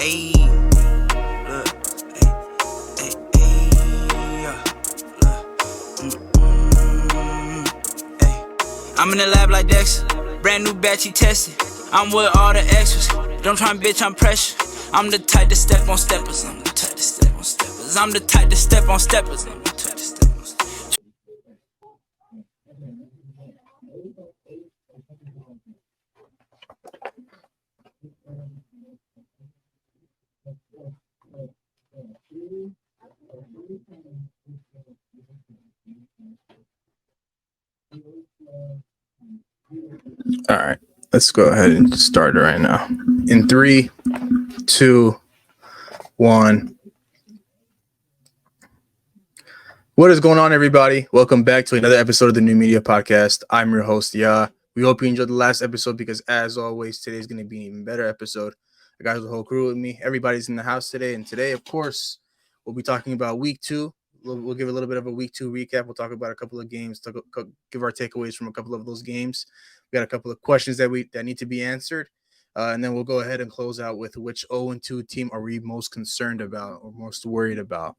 Ayy, look, yeah, ayy. I'm in the lab like Dexter, brand new batch he tested. I'm with all the extras, don't try and bitch, I'm pressure. I'm the type to step on steppers, I'm the type to step on steppers. I'm the type to step on steppers, I'm the type to step on steppers. All right, let's go ahead and start it right now. In 3, 2, 1. What is going on, everybody? Welcome back to another episode of the New Media Podcast. I'm your host, Ya. We hope you enjoyed the last episode because, as always, today's going to be an even better episode. I got the whole crew with me. Everybody's in the house today, and today, of course, we'll be talking about Week 2. We'll give a little bit of a Week 2 recap. We'll talk about a couple of games, give our takeaways from a couple of those games. We got a couple of questions that need to be answered, and then we'll go ahead and close out with which 0-2 team are we most concerned about or most worried about.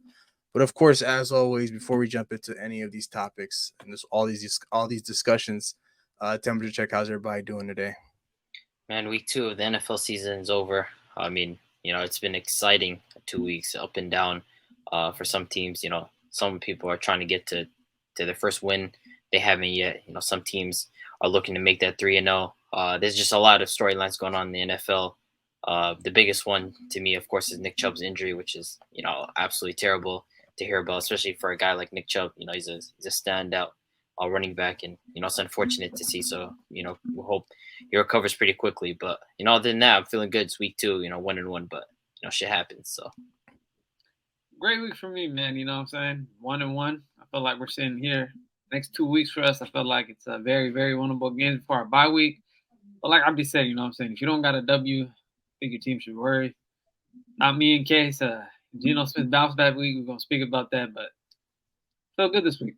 But of course, as always, before we jump into any of these topics and all these discussions, temperature check. How's everybody doing today? Man, week 2 of the NFL season is over. I mean, it's been exciting 2 weeks up and down for some teams. Some people are trying to get to their first win. They haven't yet. Some teams are looking to make that 3-0. There's just a lot of storylines going on in the NFL. The biggest one to me, of course, is Nick Chubb's injury, which is, absolutely terrible to hear about, especially for a guy like Nick Chubb. He's a standout running back, and it's unfortunate to see. So we hope he recovers pretty quickly. But other than that, I'm feeling good. It's week 2, 1-1, but shit happens. So great week for me, man. You know what I'm saying? 1-1. I feel like we're sitting here next 2 weeks for us. I feel like it's a very, very winnable game for our bye week. But like I've been saying, you know what I'm saying? If you don't got a W, I think your team should worry. Not me in case Geno Smith bounced back week. We're gonna speak about that, but felt good this week.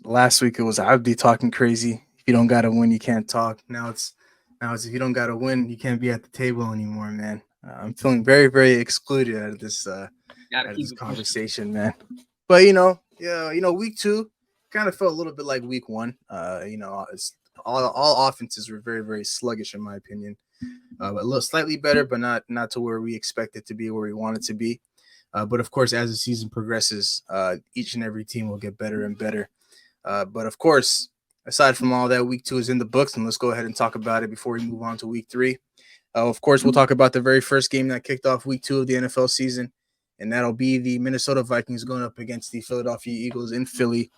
Last week it was I'd be talking crazy. If you don't got to win, you can't talk. Now it's if you don't got to win, you can't be at the table anymore, man. I'm feeling very, very excluded out of this conversation, man. But week 2 kind of felt a little bit like week 1. It's all offenses were very, very sluggish in my opinion. But a little slightly better, but not to where we expect it to be, where we want it to be. But of course, as the season progresses, each and every team will get better and better. But of course, aside from all that, week 2 is in the books, and let's go ahead and talk about it before we move on to week 3. Of course, we'll talk about the very first game that kicked off week 2 of the NFL season, and that'll be the Minnesota Vikings going up against the Philadelphia Eagles in Philly.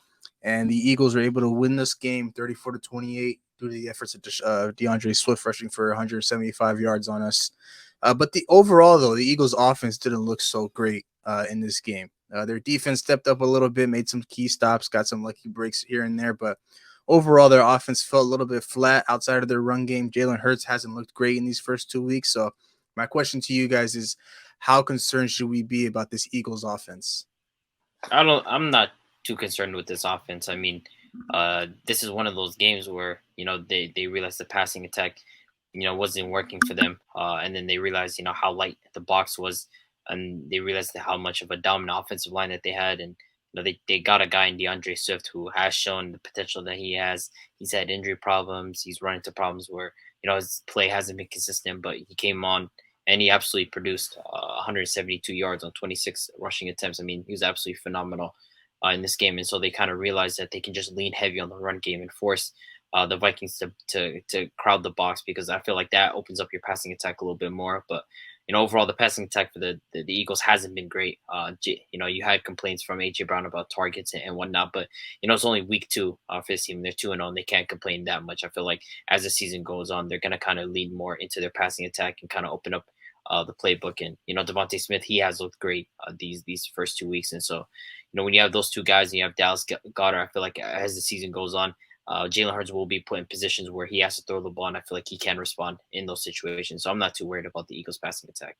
And the Eagles were able to win this game 34-28 due to the efforts of DeAndre Swift rushing for 175 yards on us. But overall, the Eagles' offense didn't look so great in this game. Their defense stepped up a little bit, made some key stops, got some lucky breaks here and there. But overall, their offense felt a little bit flat outside of their run game. Jalen Hurts hasn't looked great in these first 2 weeks. So my question to you guys is, how concerned should we be about this Eagles offense? I'm not too concerned with this offense. I mean, this is one of those games where, they realized the passing attack, wasn't working for them. And then they realized, how light the box was, and they realized how much of a dominant offensive line that they had. And, they got a guy in DeAndre Swift who has shown the potential that he has. He's had injury problems. He's run into problems where, his play hasn't been consistent, but he came on and he absolutely produced 172 yards on 26 rushing attempts. I mean, he was absolutely phenomenal in this game. And so they kind of realized that they can just lean heavy on the run game and force the Vikings to crowd the box, because I feel like that opens up your passing attack a little bit more. But, overall, the passing attack for the Eagles hasn't been great. You had complaints from A.J. Brown about targets and whatnot, but, it's only week 2 for this team. They're 2-0, and they can't complain that much. I feel like as the season goes on, they're going to kind of lean more into their passing attack and kind of open up the playbook. And, Devontae Smith, he has looked great these first 2 weeks. And so, when you have those two guys and you have Dallas Goedert, I feel like as the season goes on, Jalen Hurts will be put in positions where he has to throw the ball, and I feel like he can respond in those situations. So I'm not too worried about the Eagles passing attack.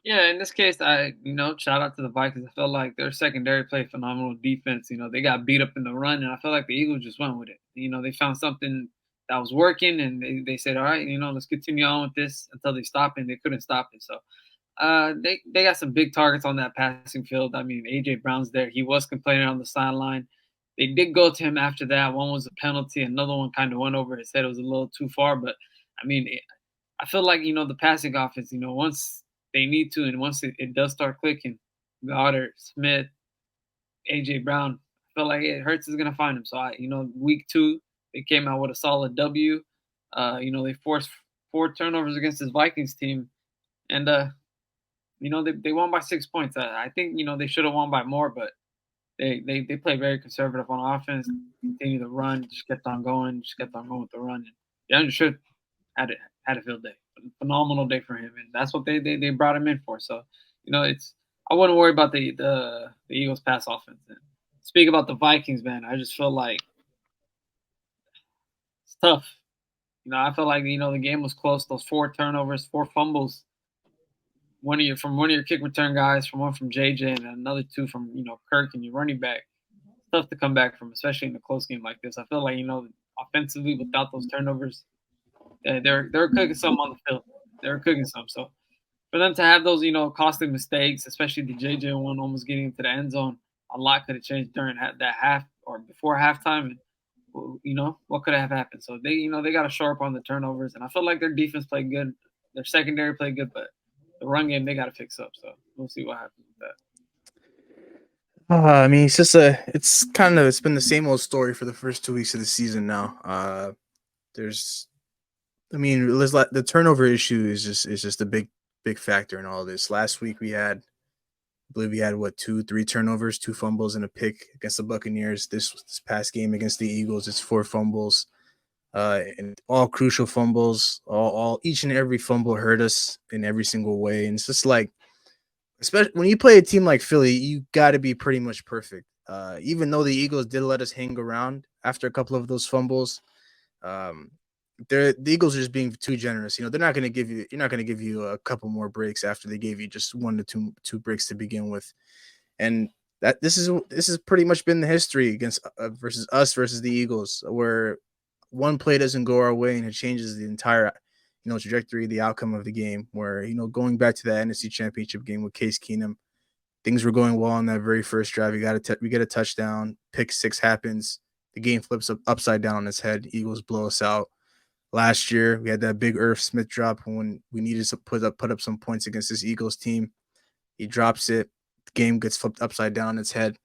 Yeah, in this case, shout out to the Vikings. I felt like their secondary played phenomenal defense. They got beat up in the run, and I feel like the Eagles just went with it. They found something that was working, and they said, all right, let's continue on with this until they stop it, and they couldn't stop it. So they got some big targets on that passing field. I mean, AJ Brown's there. He was complaining on the sideline. They did go to him after that. One was a penalty. Another one kind of went over his head. It was a little too far. But, I mean, I feel like, the passing offense, once they need to and once it does start clicking, Goddard, Smith, AJ Brown, I feel like Hurts is going to find him. So, week 2, they came out with a solid W. They forced 4 turnovers against this Vikings team. And, they won by 6 points. I think, they should have won by more, but they play very conservative on offense, continue to run, just kept on going with the run. And DeAndre Swift had a field day, a phenomenal day for him, and that's what they brought him in for. So, I wouldn't worry about the Eagles pass offense. And speak about the Vikings, man, I just feel like it's tough. I feel like the game was close. Those 4 turnovers, 4 fumbles. One of your kick return guys, one from JJ, and another 2 from Kirk and your running back. It's tough to come back from, especially in a close game like this. I feel like offensively without those turnovers, they're cooking some on the field. They're cooking some. So for them to have those costly mistakes, especially the JJ one almost getting into the end zone, a lot could have changed during that half or before halftime. And what could have happened? So they got to shore up on the turnovers, and I feel like their defense played good, their secondary played good, but the run game they got to fix up. So we'll see what happens with that. I mean, it's been the same old story for the first 2 weeks of the season now. The turnover issue is just a big factor in all this. Last week I believe we had 3 turnovers, 2 fumbles, and a pick against the Buccaneers. This past game against the Eagles, it's 4 fumbles. And all crucial fumbles, all each and every fumble hurt us in every single way. And it's just like, especially when you play a team like Philly, you got to be pretty much perfect. Even though the Eagles did let us hang around after a couple of those fumbles, the Eagles are just being too generous. They're not going to give you a couple more breaks after they gave you just 1 to 2 breaks to begin with. And that this has pretty much been the history against versus the Eagles, where one play doesn't go our way and it changes the entire trajectory, the outcome of the game. Where going back to that NFC Championship game with Case Keenum, things were going well on that very first drive. We get a touchdown, pick 6 happens, the game flips upside down on its head. Eagles blow us out. Last year we had that big Irv Smith drop when we needed to put up some points against this Eagles team. He drops it, the game gets flipped upside down on its head.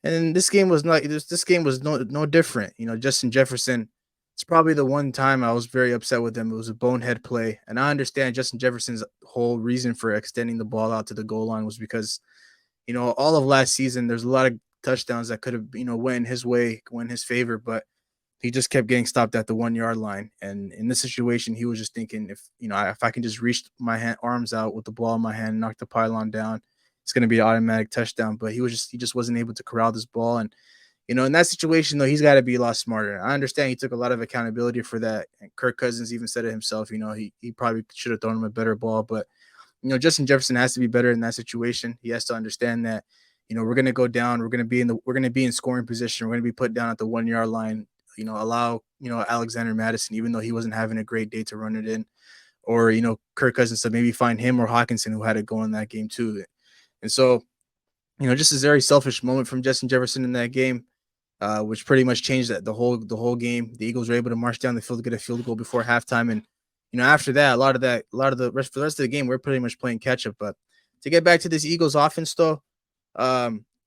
And this game was no different. Justin Jefferson, it's probably the one time I was very upset with him. It was a bonehead play. And I understand Justin Jefferson's whole reason for extending the ball out to the goal line was because, all of last season, there's a lot of touchdowns that could have, went his way, went his favor, but he just kept getting stopped at the 1-yard line. And in this situation, he was just thinking, if I can just reach my arms out with the ball in my hand and knock the pylon down, it's going to be an automatic touchdown. But he just wasn't able to corral this ball. And, in that situation, though, he's got to be a lot smarter. I understand he took a lot of accountability for that. And Kirk Cousins even said it himself. He probably should have thrown him a better ball. But, Justin Jefferson has to be better in that situation. He has to understand that, we're going to go down. We're going to be in scoring position. We're going to be put down at the 1-yard line. Allow, Alexander Madison, even though he wasn't having a great day, to run it in, or, Kirk Cousins to maybe find him or Hawkinson, who had it going in that game too. And so, just a very selfish moment from Justin Jefferson in that game, which pretty much changed the whole game. The Eagles were able to march down the field to get a field goal before halftime. And, after that, for the rest of the game, we're pretty much playing catch up. But to get back to this Eagles offense though,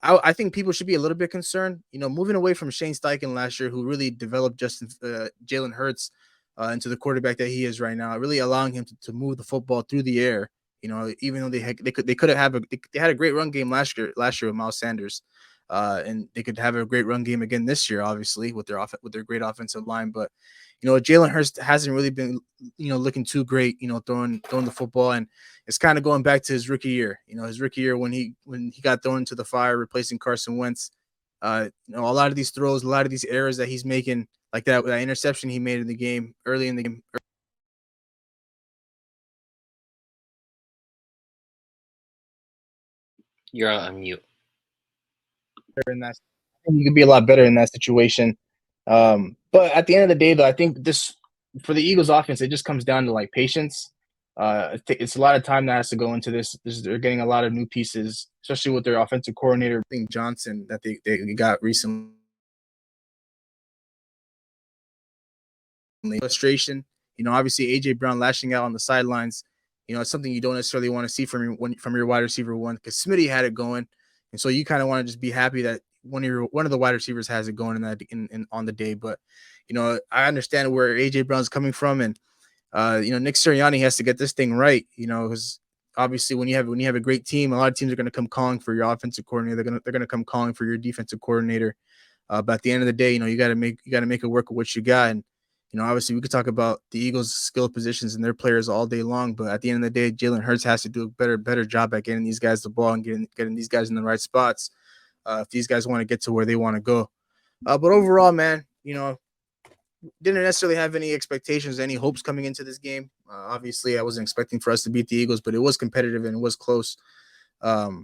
I think people should be a little bit concerned, moving away from Shane Steichen last year, who really developed Jalen Hurts into the quarterback that he is right now, really allowing him to move the football through the air. Even though they had a great run game last year with Miles Sanders, and they could have a great run game again this year, obviously with their great offensive line. But Jalen Hurts hasn't really been looking too great, throwing the football, and it's kind of going back to his rookie year. His rookie year when he got thrown into the fire, replacing Carson Wentz. A lot of these throws, a lot of these errors that he's making, like that interception he made in the game early in the game. You're on mute. In that, I think you could be a lot better in that situation. But at the end of the day, though, I think this for the Eagles offense, it just comes down to like patience. It's a lot of time that has to go into this. They're getting a lot of new pieces, especially with their offensive coordinator, I think Johnson, that they got recently. Frustration, obviously AJ Brown lashing out on the sidelines. It's something you don't necessarily want to see from your wide receiver one, because Smitty had it going, and so you kind of want to just be happy that one of the wide receivers has it going on the day. But I understand where AJ Brown's coming from, and Nick Sirianni has to get this thing right. Because obviously when you have a great team, a lot of teams are going to come calling for your offensive coordinator. They're going to come calling for your defensive coordinator. But at the end of the day, you got to make it work with what you got. And obviously we could talk about the Eagles' skill positions and their players all day long, but at the end of the day, Jalen Hurts has to do a better job at getting these guys the ball and getting these guys in the right spots. If these guys want to get to where they want to go. But overall, man, didn't necessarily have any expectations, any hopes coming into this game. Obviously, I wasn't expecting for us to beat the Eagles, but it was competitive and it was close. But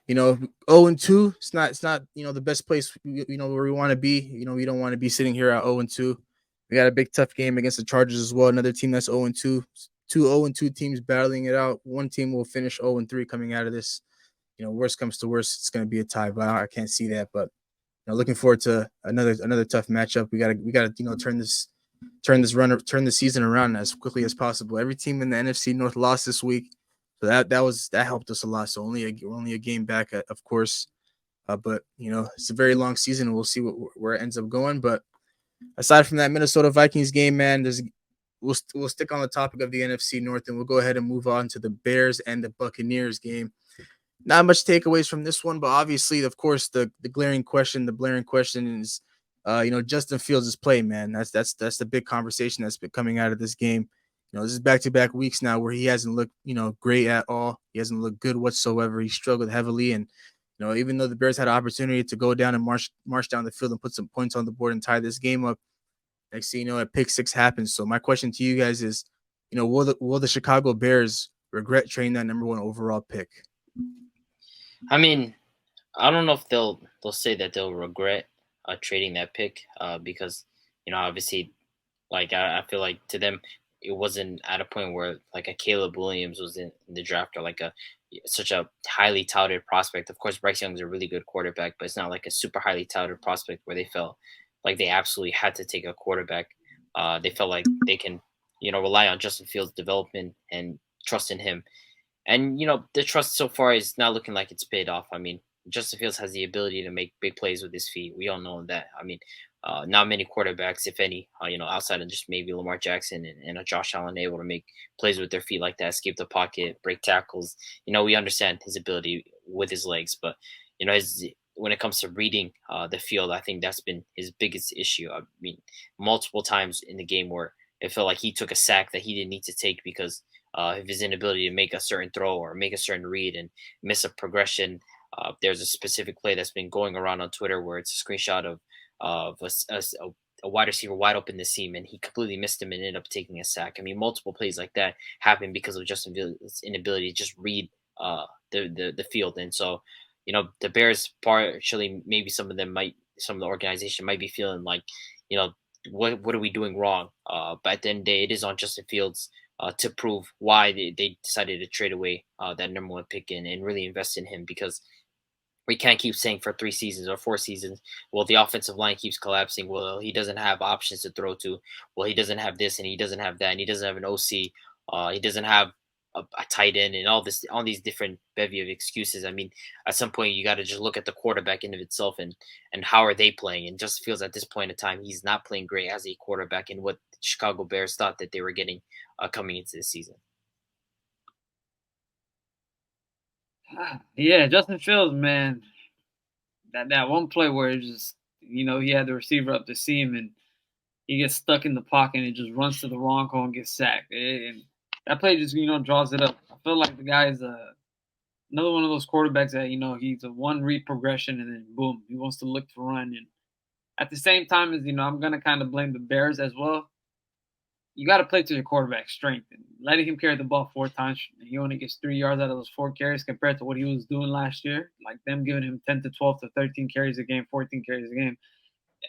0-2, it's not the best place where we want to be. We don't want to be sitting here at 0-2. We got a big tough game against the Chargers as well. Another team that's 0-2. Two 0-2 teams battling it out. One team will finish 0-3 coming out of this. Worst comes to worst, it's going to be a tie, but I can't see that. But looking forward to another tough matchup. We gotta turn the season around as quickly as possible. Every team in the NFC North lost this week, so that helped us a lot. So we're only a game back, of course, but it's a very long season, and we'll see where it ends up going. But aside from that Minnesota Vikings game, man, we'll stick on the topic of the NFC North, and we'll go ahead and move on to the Bears and the Buccaneers game. Not much takeaways from this one, but obviously, of course, the blaring question is, Justin Fields' play, man. That's the big conversation that's been coming out of this game. This is back-to-back weeks now where he hasn't looked, great at all. He hasn't looked good whatsoever. He struggled heavily, and even though the Bears had an opportunity to go down and march down the field and put some points on the board and tie this game up, next thing you know, a pick six happens. So my question to you guys is, will the Chicago Bears regret trading that number 1 overall pick? I mean, I don't know if they'll say that they'll regret trading that pick because obviously, like I feel like to them it wasn't at a point where like a Caleb Williams was in the draft, or like such a highly touted prospect. Of course, Bryce Young is a really good quarterback, but it's not like a super highly touted prospect where they felt like they absolutely had to take a quarterback. They felt like they can rely on Justin Fields' development and trust in him. And the trust so far is not looking like it's paid off. I mean, Justin Fields has the ability to make big plays with his feet. We all know that. I mean, not many quarterbacks, if any, outside of just maybe Lamar Jackson and Josh Allen, able to make plays with their feet like that, escape the pocket, break tackles. We understand his ability with his legs, but when it comes to reading the field, I think that's been his biggest issue. I mean, multiple times in the game where it felt like he took a sack that he didn't need to take because of his inability to make a certain throw or make a certain read and miss a progression. There's a specific play that's been going around on Twitter where it's a screenshot of a wide receiver wide open the seam, and he completely missed him and ended up taking a sack. I mean, multiple plays like that happen because of Justin Fields' inability to just read the field. And so, the Bears partially, maybe some of the organization might be feeling like, what are we doing wrong? But at the end of the day, it is on Justin Fields to prove why they decided to trade away that number 1 pick and really invest in him, because we can't keep saying for 3 seasons or 4 seasons, well, the offensive line keeps collapsing. Well, he doesn't have options to throw to. Well, he doesn't have this and he doesn't have that, and he doesn't have an OC. He doesn't have a tight end and all these different bevy of excuses. I mean, at some point you got to just look at the quarterback in of itself and how are they playing. And just feels at this point in time he's not playing great as a quarterback, and what the Chicago Bears thought that they were getting coming into this season. Yeah, Justin Fields, man. That one play where it just, he had the receiver up the seam and he gets stuck in the pocket and it just runs to the wrong hole and gets sacked. And that play just, draws it up. I feel like the guy is another one of those quarterbacks that, he's a one read progression and then boom, he wants to look to run. And at the same time as, I'm going to kind of blame the Bears as well. You got to play to your quarterback's strength, and letting him carry the ball 4 times. He only gets 3 yards out of those 4 carries compared to what he was doing last year. Like them giving him 10 to 12 to 13 carries a game, 14 carries a game.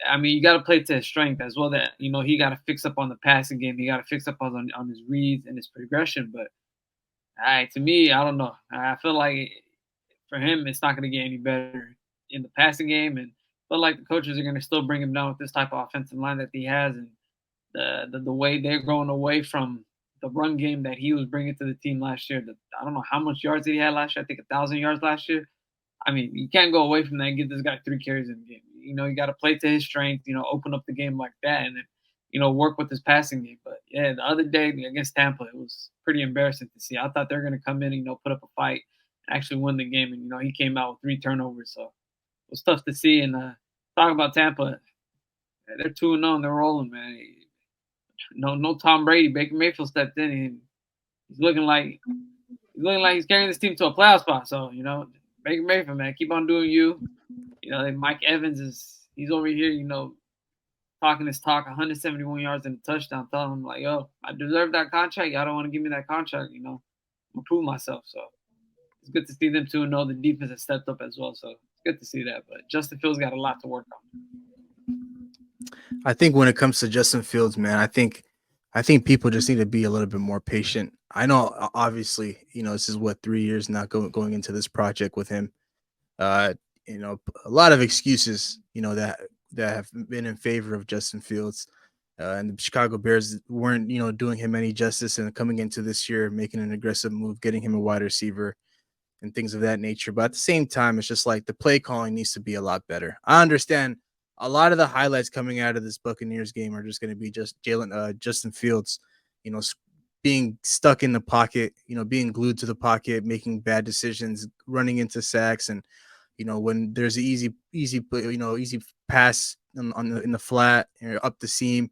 I mean, you got to play to his strength as well. That he got to fix up on the passing game. He got to fix up on his reads and his progression. But to me, I don't know. I feel like for him, it's not going to get any better in the passing game, and I feel like the coaches are going to still bring him down with this type of offensive line that he has, and the way they're going away from the run game that he was bringing to the team last year. I don't know how much yards did he had last year. I think 1,000 yards last year. I mean, you can't go away from that and give this guy 3 carries in the game. You got to play to his strength, open up the game like that and then, work with his passing game. But, yeah, the other day against Tampa, it was pretty embarrassing to see. I thought they were going to come in and, put up a fight and actually win the game. And, he came out with 3 turnovers. So it was tough to see. And talking about Tampa, they're 2-0 and they're rolling, man. No Tom Brady. Baker Mayfield stepped in and he's looking like he's carrying this team to a playoff spot. So, Baker Mayfield, man, keep on doing you. Mike Evans he's over here, talking his talk, 171 yards and a touchdown, telling him like, yo, I deserve that contract. Y'all don't want to give me that contract, I'm gonna prove myself. So it's good to see them 2-0. The defense has stepped up as well. So it's good to see that. But Justin Fields got a lot to work on. I think when it comes to Justin Fields, man, I think people just need to be a little bit more patient. I know, obviously, this is 3 years now going into this project with him. A lot of excuses, that have been in favor of Justin Fields. And the Chicago Bears weren't, doing him any justice. And coming into this year, making an aggressive move, getting him a wide receiver and things of that nature. But at the same time, it's just like the play calling needs to be a lot better. I understand a lot of the highlights coming out of this Buccaneers game are just going to be just Justin Fields, being stuck in the pocket, being glued to the pocket, making bad decisions, running into sacks, and when there's an easy pass in the flat or up the seam,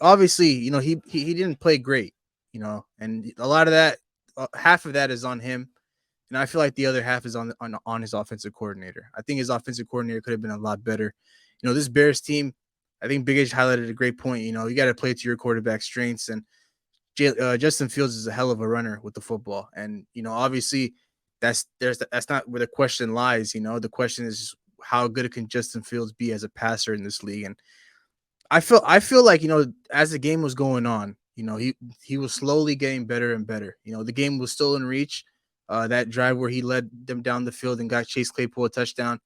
obviously, he didn't play great, and a lot of that, half of that is on him. And I feel like the other half is on his offensive coordinator. I think his offensive coordinator could have been a lot better. This Bears team, I think Big H highlighted a great point. You got to play to your quarterback's strengths. And Justin Fields is a hell of a runner with the football. And, obviously that's not where the question lies. The question is how good can Justin Fields be as a passer in this league? And I feel like, as the game was going on, he was slowly getting better and better. The game was still in reach. That drive where he led them down the field and got Chase Claypool a touchdown.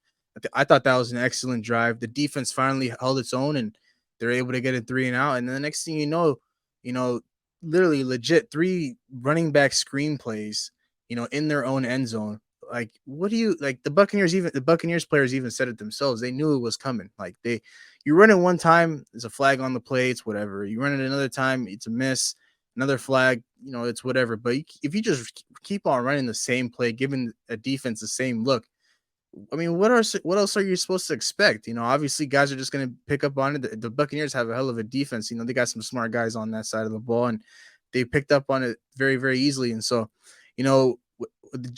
I thought that was an excellent drive. The defense finally held its own and they're able to get a 3 and out. And then the next thing literally legit 3 running back screenplays, in their own end zone. Like, what do you like? The Buccaneers players even said it themselves. They knew it was coming. Like you run it one time, there's a flag on the play, it's whatever. You run it another time, it's a miss. Another flag, it's whatever. But if you just keep on running the same play, giving a defense the same look, I mean, what else are you supposed to expect? Obviously guys are just going to pick up on it. The Buccaneers have a hell of a defense. They got some smart guys on that side of the ball, and they picked up on it very, very easily. And so, with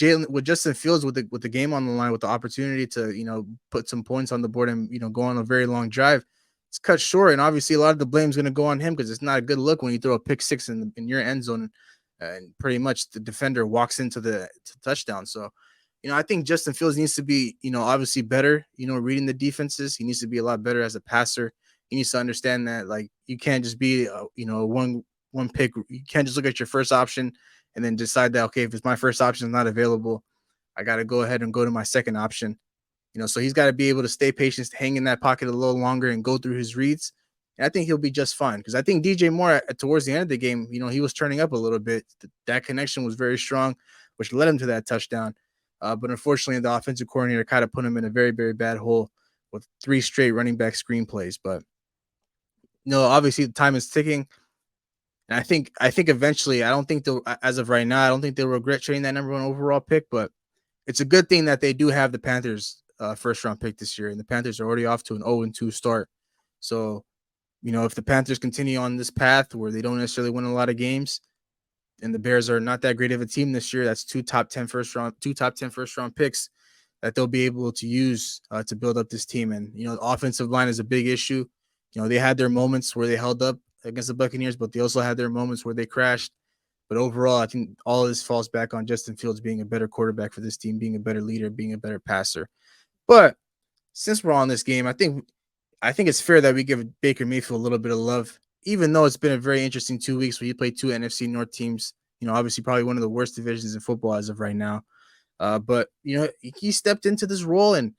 Justin Fields, with the game on the line, with the opportunity to, put some points on the board and, go on a very long drive, it's cut short. And obviously a lot of the blame is going to go on him because it's not a good look when you throw a pick six in your end zone and pretty much the defender walks into the touchdown. So, I think Justin Fields needs to be, obviously better, reading the defenses. He needs to be a lot better as a passer. He needs to understand that, like, you can't just be, one pick. You can't just look at your first option and then decide that, okay, if it's my first option is not available, I got to go ahead and go to my second option. So he's got to be able to stay patient, hang in that pocket a little longer and go through his reads. And I think he'll be just fine because I think DJ Moore towards the end of the game, he was turning up a little bit. That connection was very strong, which led him to that touchdown. But unfortunately, the offensive coordinator kind of put him in a very, very bad hole with 3 straight running back screenplays. But obviously the time is ticking. And I think eventually, I don't think as of right now, I don't think they'll regret trading that number 1 overall pick, but it's a good thing that they do have the Panthers first round pick this year. And the Panthers are already off to an 0-2 start. So, if the Panthers continue on this path where they don't necessarily win a lot of games and the Bears are not that great of a team this year, that's 2 top 10 first round picks that they'll be able to use to build up this team. And, the offensive line is a big issue. They had their moments where they held up against the Buccaneers, but they also had their moments where they crashed. But overall, I think all of this falls back on Justin Fields being a better quarterback for this team, being a better leader, being a better passer. But since we're on this game, I think I think it's fair that we give Baker Mayfield a little bit of love, even though it's been a very interesting 2 weeks where you played two NFC North teams. Obviously, probably one of the worst divisions in football as of right now. But he stepped into this role, and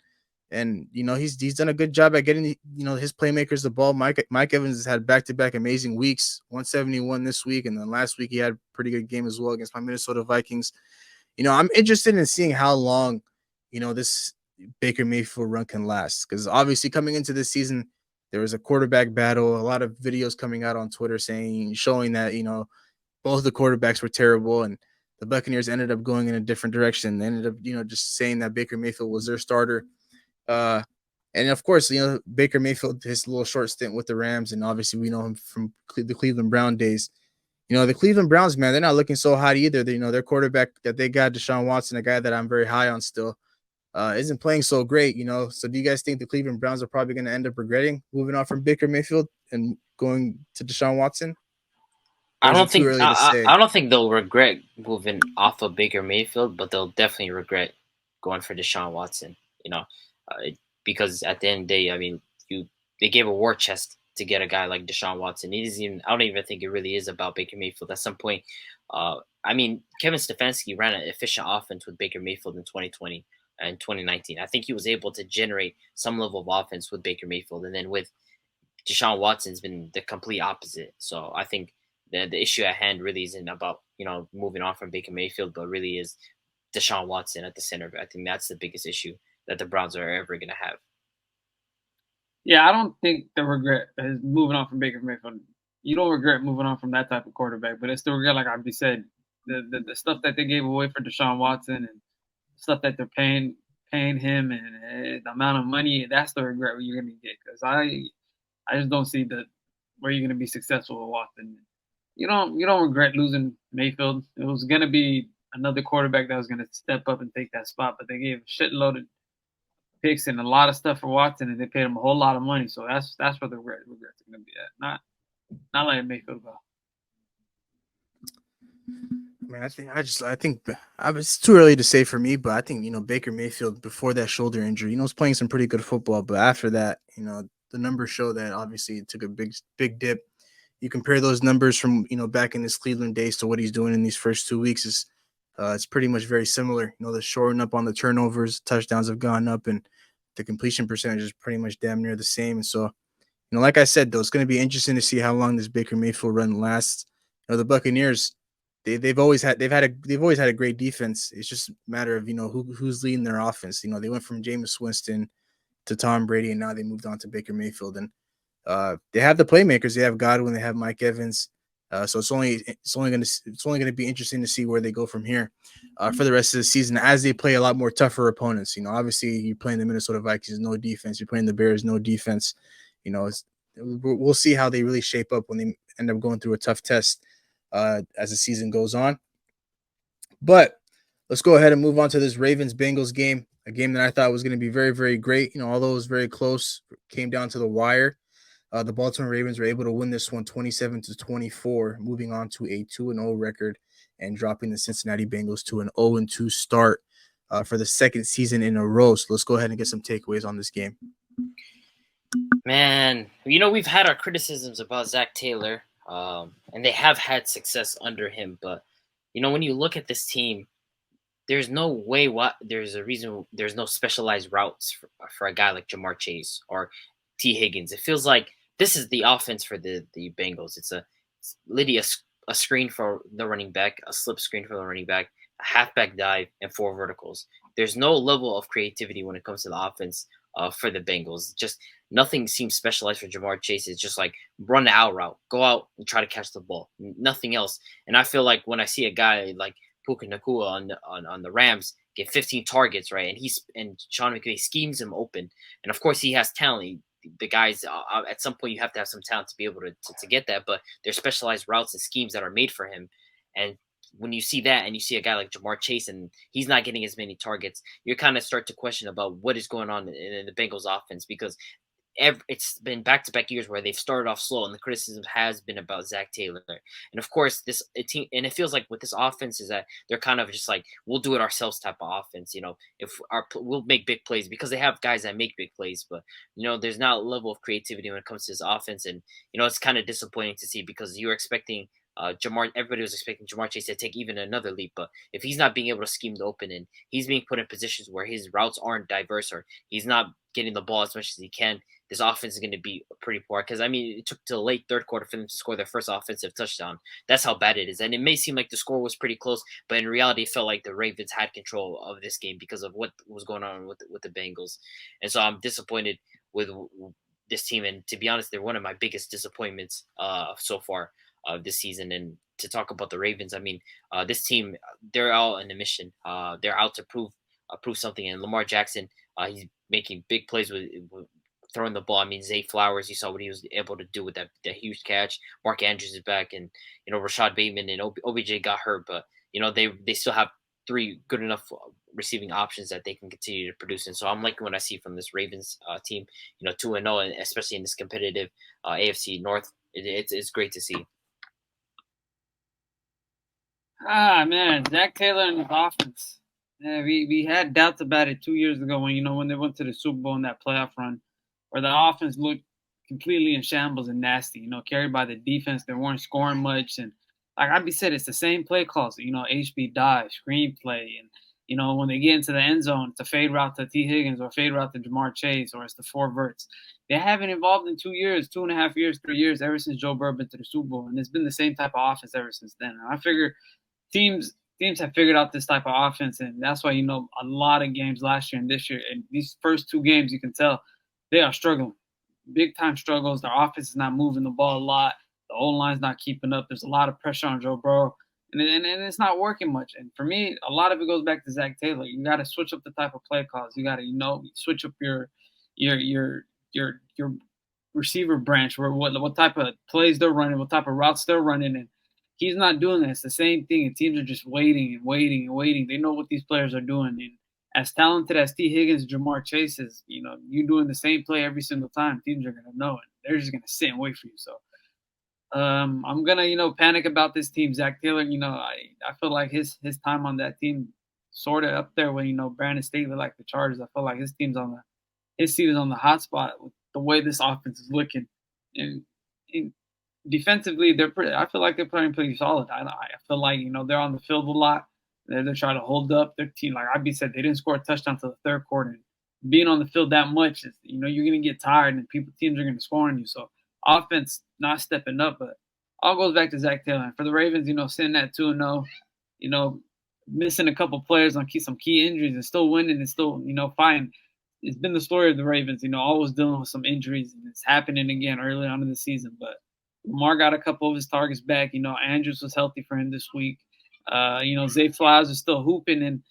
he's done a good job at getting his playmakers the ball. Mike Evans has had back-to-back amazing weeks, 171 this week, and then last week he had a pretty good game as well against my Minnesota Vikings. I'm interested in seeing how long this Baker Mayfield run can last, because obviously coming into this season there was a quarterback battle, a lot of videos coming out on Twitter showing that both the quarterbacks were terrible, and the Buccaneers ended up going in a different direction. They ended up just saying that Baker Mayfield was their starter. uh and of course, Baker Mayfield, his little short stint with the Rams, and obviously we know him from the Cleveland Brown days. The Cleveland Browns, man, they're not looking so hot either. Their quarterback that they got, Deshaun Watson, a guy that I'm very high on still, isn't playing so great. So do you guys think the Cleveland Browns are probably going to end up regretting moving on from Baker Mayfield and going to Deshaun Watson? Or I is don't it too think early to say? I don't think they'll regret moving off of Baker Mayfield, but they'll definitely regret going for Deshaun Watson. You know, because at the end of the day, I mean, they gave a war chest to get a guy like Deshaun Watson. It isn't even, I don't even think it really is about Baker Mayfield. At some point, I mean, Kevin Stefanski ran an efficient offense with Baker Mayfield in 2020 and 2019. I think he was able to generate some level of offense with Baker Mayfield, and then with Deshaun Watson's been the complete opposite. So I think the issue at hand really isn't about moving on from Baker Mayfield, but really is Deshaun Watson at the center of it. I think that's the biggest issue that the Browns are ever going to have. Yeah, I don't think the regret is moving on from Baker Mayfield. You don't regret moving on from that type of quarterback, but it's the regret, like I've said, the stuff that they gave away for Deshaun Watson and stuff that they're paying him, and the amount of money. That's the regret you're gonna get, because I just don't see where you're gonna be successful with Watson. You don't regret losing Mayfield. It was gonna be another quarterback that was gonna step up and take that spot, but they gave a shitload of picks and a lot of stuff for Watson, and they paid him a whole lot of money. So that's where the regrets are gonna be at. Not letting Mayfield go. Man, it's too early to say for me, but I think Baker Mayfield, before that shoulder injury, was playing some pretty good football. But after that, the numbers show that obviously it took a big dip. You compare those numbers from back in his Cleveland days to what he's doing in these first 2 weeks, it's pretty much very similar. The shoring up on the turnovers, touchdowns have gone up, and the completion percentage is pretty much damn near the same. And so, like I said, though, it's going to be interesting to see how long this Baker Mayfield run lasts. The Buccaneers, they've always had a great defense. It's just a matter of who's leading their offense. They went from Jameis Winston to Tom Brady, and now they moved on to Baker Mayfield. And they have the playmakers. They have Godwin. They have Mike Evans. So it's only going to be interesting to see where they go from here for the rest of the season, as they play a lot more tougher opponents. Obviously you're playing the Minnesota Vikings, no defense. You're playing the Bears, no defense. We'll see how they really shape up when they end up going through a tough test as the season goes on. But let's go ahead and move on to this Ravens-Bengals game, a game that I thought was going to be very, very great. Although it was very close, came down to the wire. The Baltimore Ravens were able to win this one 27-24, moving on to a 2-0 record and dropping the Cincinnati Bengals to an 0-2 start for the second season in a row. So let's go ahead and get some takeaways on this game. Man, we've had our criticisms about Zach Taylor, and they have had success under him. But, when you look at this team, there's no way there's no specialized routes for a guy like Jamar Chase or T. Higgins. It feels like this is the offense for the Bengals. It's literally a screen for the running back, a slip screen for the running back, a halfback dive, and 4 verticals. There's no level of creativity when it comes to the offense for the Bengals. Just nothing seems specialized for Jamar Chase. It's just like run the out route, go out and try to catch the ball. Nothing else. And I feel like when I see a guy like Puka Nacua on the Rams get 15 targets, right, and Sean McVay schemes him open, and of course he has talent. The guys, at some point, you have to have some talent to be able to get that, but there's specialized routes and schemes that are made for him. And when you see that and you see a guy like Jamar Chase and he's not getting as many targets, you kind of start to question about what is going on in the Bengals offense, because it's been back-to-back years where they've started off slow, and the criticism has been about Zach Taylor. And of course, team, and it feels like with this offense is that they're kind of just like, we'll do it ourselves type of offense. If we'll make big plays because they have guys that make big plays, but there's not a level of creativity when it comes to this offense, and it's kind of disappointing to see because you're expecting everybody was expecting Jamar Chase to take even another leap, but if he's not being able to scheme the open and he's being put in positions where his routes aren't diverse or he's not getting the ball as much as he can, this offense is going to be pretty poor. Because it took till late third quarter for them to score their first offensive touchdown. That's how bad it is. And it may seem like the score was pretty close, but in reality, it felt like the Ravens had control of this game because of what was going on with the Bengals. And so I'm disappointed with this team. And to be honest, they're one of my biggest disappointments so far this season. And to talk about the Ravens, this team, they're all in a mission. They're out to prove something. And Lamar Jackson, he's making big plays with throwing the ball. Zay Flowers, you saw what he was able to do with that huge catch. Mark Andrews is back, and Rashad Bateman and OBJ got hurt, but they still have three good enough receiving options that they can continue to produce. And so I'm liking what I see from this Ravens team. 2-0, and especially in this competitive AFC North, it's great to see. Man, Zach Taylor and his offense. Yeah, we had doubts about it 2 years ago when they went to the Super Bowl in that playoff run, where the offense looked completely in shambles and nasty. Carried by the defense, they weren't scoring much, and like I'd be said, it's the same play calls. HB dive, screenplay, and when they get into the end zone, it's a fade route to T. Higgins or a fade route to Jamar Chase, or it's the four verts. They haven't evolved in 2 years, 2.5 years, 3 years, ever since Joe Burrow been to the Super Bowl, and it's been the same type of offense ever since then. And I figure teams have figured out this type of offense, and that's why a lot of games last year and this year, and these first two games, you can tell they are struggling, big time struggles. Their offense is not moving the ball a lot. The O-line's not keeping up. There's a lot of pressure on Joe Burrow, and it's not working much. And for me, a lot of it goes back to Zach Taylor. You got to switch up the type of play calls. You got to switch up your receiver branch, where what type of plays they're running, what type of routes they're running, and he's not doing that. It's the same thing, and teams are just waiting and waiting and waiting. They know what these players are doing, and as talented as T. Higgins, Jamar Chase is, you doing the same play every single time, teams are going to know it. They're just going to sit and wait for you. So I'm going to, panic about this team. Zach Taylor, I feel like his time on that team sort of up there when, Brandon Staley, like the Chargers. I feel like his seat is on the hot spot with the way this offense is looking. And defensively, I feel like they're playing pretty solid. I feel like, they're on the field a lot. They're trying to hold up their team. Like I'd said, they didn't score a touchdown till the third quarter. And being on the field that much, you're going to get tired, and teams are going to score on you. So offense not stepping up, but all goes back to Zach Taylor. And for the Ravens, sitting at 2-0, missing a couple players on some key injuries and still winning and still, fighting. It's been the story of the Ravens, always dealing with some injuries, and it's happening again early on in the season. But Lamar got a couple of his targets back. Andrews was healthy for him this week. Zay Flowers is still hooping, and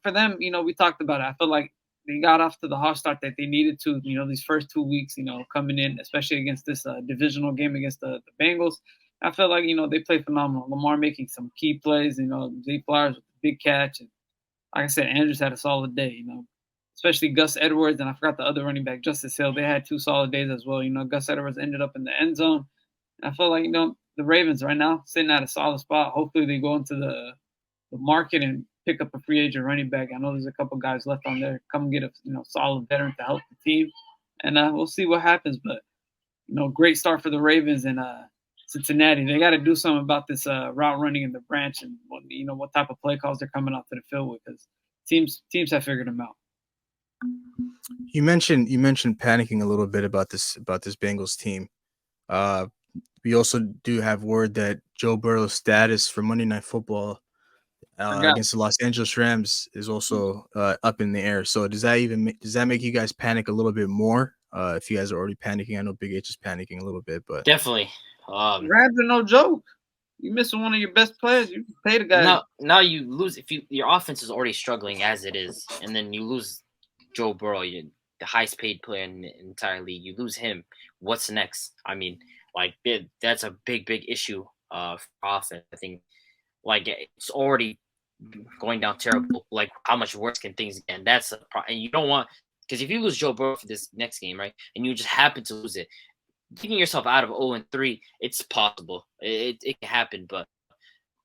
for them, we talked about it. I feel like they got off to the hot start that they needed to. These first 2 weeks, coming in, especially against this divisional game against the Bengals. I feel like they played phenomenal. Lamar making some key plays. Zay Flowers with the big catch, and like I said, Andrews had a solid day. Especially Gus Edwards, and I forgot the other running back, Justice Hill. They had 2 solid days as well. Gus Edwards ended up in the end zone. And I feel like the Ravens right now sitting at a solid spot. Hopefully they go into the market and pick up a free agent running back. I know there's a couple guys left on there. Come get a solid veteran to help the team, and we'll see what happens. But great start for the Ravens in Cincinnati. They got to do something about this route running in the branch, and what type of play calls they're coming out to the field with, because teams have figured them out. You mentioned panicking a little bit about this Bengals team. We also do have word that Joe Burrow's status for Monday Night Football against the Los Angeles Rams is also up in the air. So does that make you guys panic a little bit more? If you guys are already panicking, I know Big H is panicking a little bit, but definitely. Rams are no joke. You missing one of your best players, you pay the guy. Now you lose your offense is already struggling as it is, and then you lose Joe Burrow, the highest paid player in the entire league. You lose him. What's next? That's a big issue for offense. I think it's already going down terrible. Like, how much worse can things get? And that's and you don't want Because if you lose Joe Burrow for this next game, right, and you just happen to lose it, digging yourself out of 0-3, it's possible. It can happen, but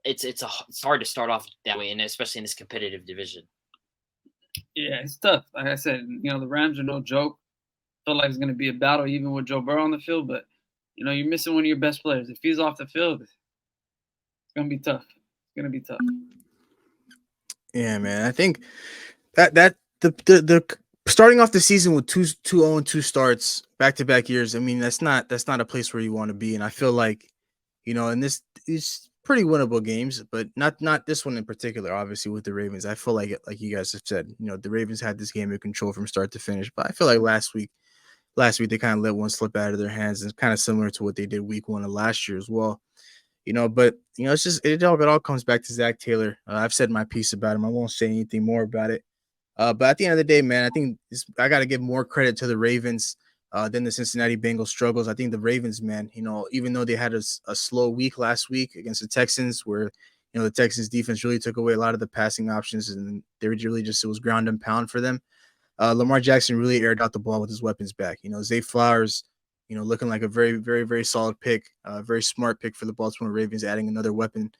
it's hard to start off that way, and especially in this competitive division. Yeah, it's tough. Like I said, the Rams are no joke. Feel like it's going to be a battle even with Joe Burrow on the field, but you're missing one of your best players. If he's off the field, it's going to be tough. It's going to be tough. Yeah, man. I think that the starting off the season with two 0-2 starts back-to-back years. I mean, that's not a place where you want to be. And I feel like, and this is pretty winnable games, but not this one in particular. Obviously, with the Ravens, I feel like you guys have said, the Ravens had this game in control from start to finish. But I feel like last week they kind of let one slip out of their hands, and it's kind of similar to what they did week 1 of last year as well. But it's just it all comes back to Zach Taylor. I've said my piece about him. I won't say anything more about it. But at the end of the day, man, I think I got to give more credit to the Ravens than the Cincinnati Bengals struggles. I think the Ravens, man, even though they had a slow week last week against the Texans, where the Texans defense really took away a lot of the passing options, and they really just it was ground and pound for them. Lamar Jackson really aired out the ball with his weapons back. Zay Flowers, looking like a very, very, very solid pick, very smart pick for the Baltimore Ravens, adding another weapon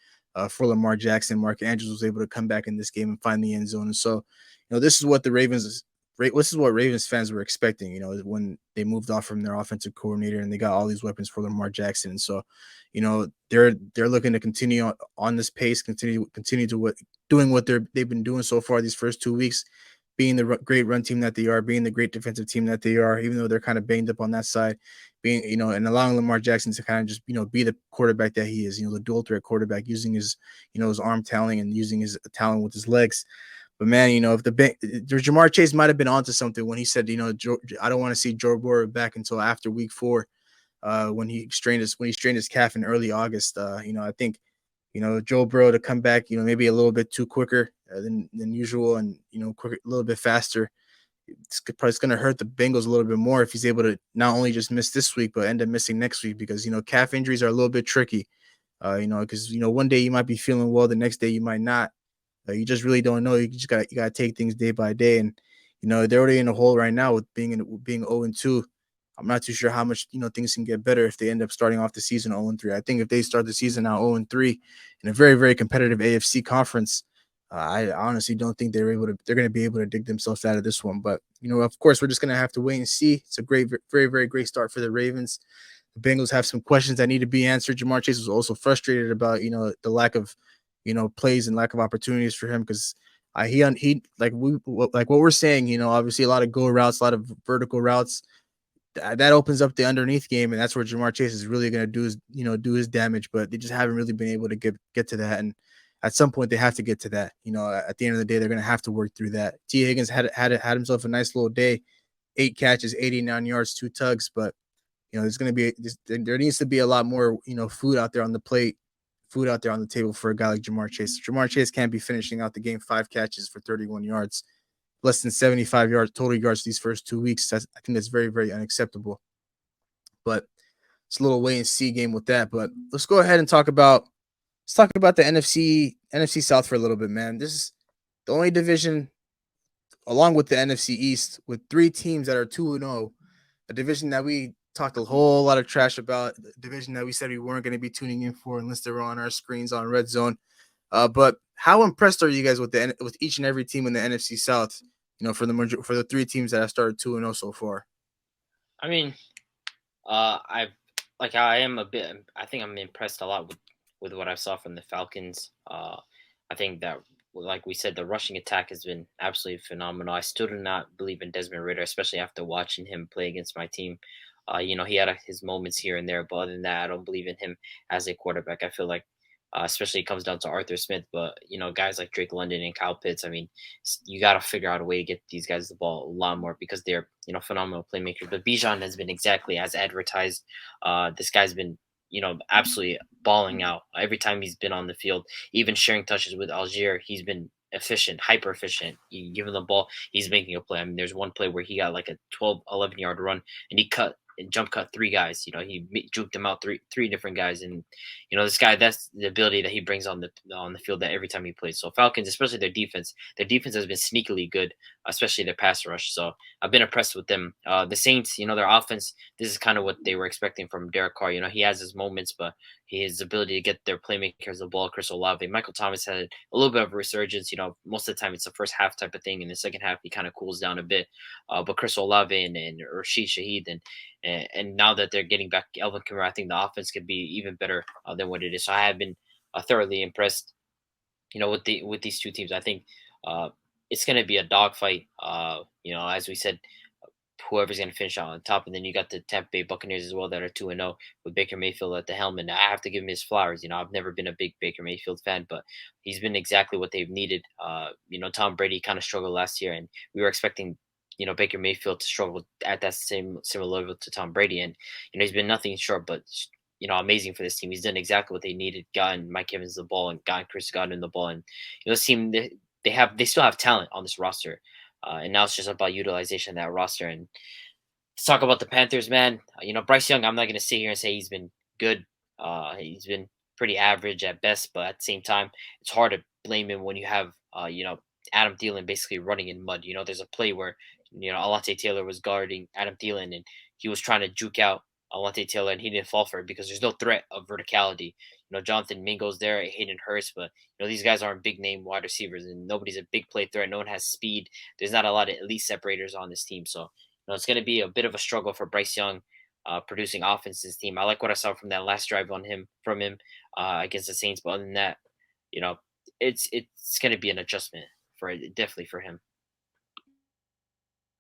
for Lamar Jackson. Mark Andrews was able to come back in this game and find the end zone. And so, this is what Ravens fans were expecting, when they moved off from their offensive coordinator and they got all these weapons for Lamar Jackson. And so, they're looking to continue on this pace, continue to doing what they've been doing so far these first 2 weeks, being the great run team that they are, being the great defensive team that they are, even though they're kind of banged up on that side, being, and allowing Lamar Jackson to kind of just, be the quarterback that he is, the dual threat quarterback, using his, his arm talent and using his talent with his legs. But man, if Jamar Chase might have been onto something when he said, I don't want to see Joe Burrow back until after week 4, when he strained his calf in early August. I think, Joe Burrow to come back, maybe a little bit too quicker than usual, and quicker, a little bit faster. It's probably going to hurt the Bengals a little bit more if he's able to not only just miss this week but end up missing next week, because calf injuries are a little bit tricky. Because one day you might be feeling well, the next day you might not. You just really don't know. You gotta take things day by day, and they're already in a hole right now with being 0-2. I'm not too sure how much things can get better if they end up starting off the season 0-3. I think if they start the season now 0-3 in a very, very competitive AFC conference, I honestly don't think they're going to be able to dig themselves out of this one. But of course, we're just going to have to wait and see. It's a great, very, very great start for the Ravens. The Bengals have some questions that need to be answered. Jamar Chase was also frustrated about the lack of plays and lack of opportunities for him, because he like what we're saying, obviously a lot of go routes, a lot of vertical routes. That opens up the underneath game, and that's where Jamar Chase is really going to do his damage. But they just haven't really been able to get to that, and at some point they have to get to that. At the end of the day, they're going to have to work through that. T. Higgins had himself a nice little day, 8 catches, 89 yards, 2 tugs. But there's going to be there needs to be a lot more food out there on the plate, food out there on the table for a guy like Jamar Chase. Jamar Chase can't be finishing out the game 5 catches for 31 yards, less than 75 yards total yards these first 2 weeks. I think that's very, very unacceptable. But it's a little wait and see game with that. But let's go ahead and talk about the NFC South for a little bit, man. This is the only division, along with the NFC East, with 3 teams that are 2-0, a division that we talked a whole lot of trash about, a division that we said we weren't going to be tuning in for unless they were on our screens on Red Zone. But how impressed are you guys with each and every team in the NFC South? For the 3 teams that have started 2-0 so far. I mean, I think I'm impressed a lot with what I saw from the Falcons. I think that, like we said, the rushing attack has been absolutely phenomenal. I still do not believe in Desmond Ridder, especially after watching him play against my team. He had his moments here and there, but other than that, I don't believe in him as a quarterback. I feel like, especially it comes down to Arthur Smith, but guys like Drake London and Kyle Pitts. I mean, you got to figure out a way to get these guys the ball a lot more, because they're phenomenal playmakers. But Bijan has been exactly as advertised. This guy's been absolutely balling out every time he's been on the field, even sharing touches with Algier. He's been efficient, hyper efficient. You give him the ball, he's making a play. I mean, there's one play where he got like a 11 yard run, and he cut and jump cut three guys. He juked them out three different guys, and this guy, that's the ability that he brings on the field that every time he plays. So Falcons, especially their defense has been sneakily good, especially their pass rush. So I've been impressed with them. The Saints, their offense, this is kind of what they were expecting from Derek Carr. He has his moments, but his ability to get their playmakers the ball, Chris Olave, Michael Thomas had a little bit of a resurgence. Most of the time it's the first half type of thing. In the second half, he kind of cools down a bit. But Chris Olave and Rashid Shaheed and now that they're getting back Elvin Kamara, I think the offense could be even better than what it is. So I have been thoroughly impressed, with these two teams. I think it's going to be a dogfight. As we said, whoever's going to finish out on top, and then you got the Tampa Bay Buccaneers as well that are 2-0 with Baker Mayfield at the helm. And I have to give him his flowers. I've never been a big Baker Mayfield fan, but he's been exactly what they've needed. Tom Brady kind of struggled last year, and we were expecting Baker Mayfield to struggle at that similar level to Tom Brady, and he's been nothing short but amazing for this team. He's done exactly what they needed. Gotten Mike Evans the ball and gotten Chris Godwin the ball, and this team they still have talent on this roster, and now it's just about utilization of that roster. And to talk about the Panthers, man, Bryce Young, I'm not going to sit here and say he's been good. He's been pretty average at best, but at the same time, it's hard to blame him when you have Adam Thielen basically running in mud. There's a play where Alontae Taylor was guarding Adam Thielen, and he was trying to juke out Alontae Taylor, and he didn't fall for it because there's no threat of verticality. Jonathan Mingo's there, Hayden Hurst, but these guys aren't big name wide receivers, and nobody's a big play threat. No one has speed. There's not a lot of elite separators on this team, so it's going to be a bit of a struggle for Bryce Young producing offenses team. I like what I saw from that last drive from him against the Saints, but other than that, it's going to be an adjustment definitely for him.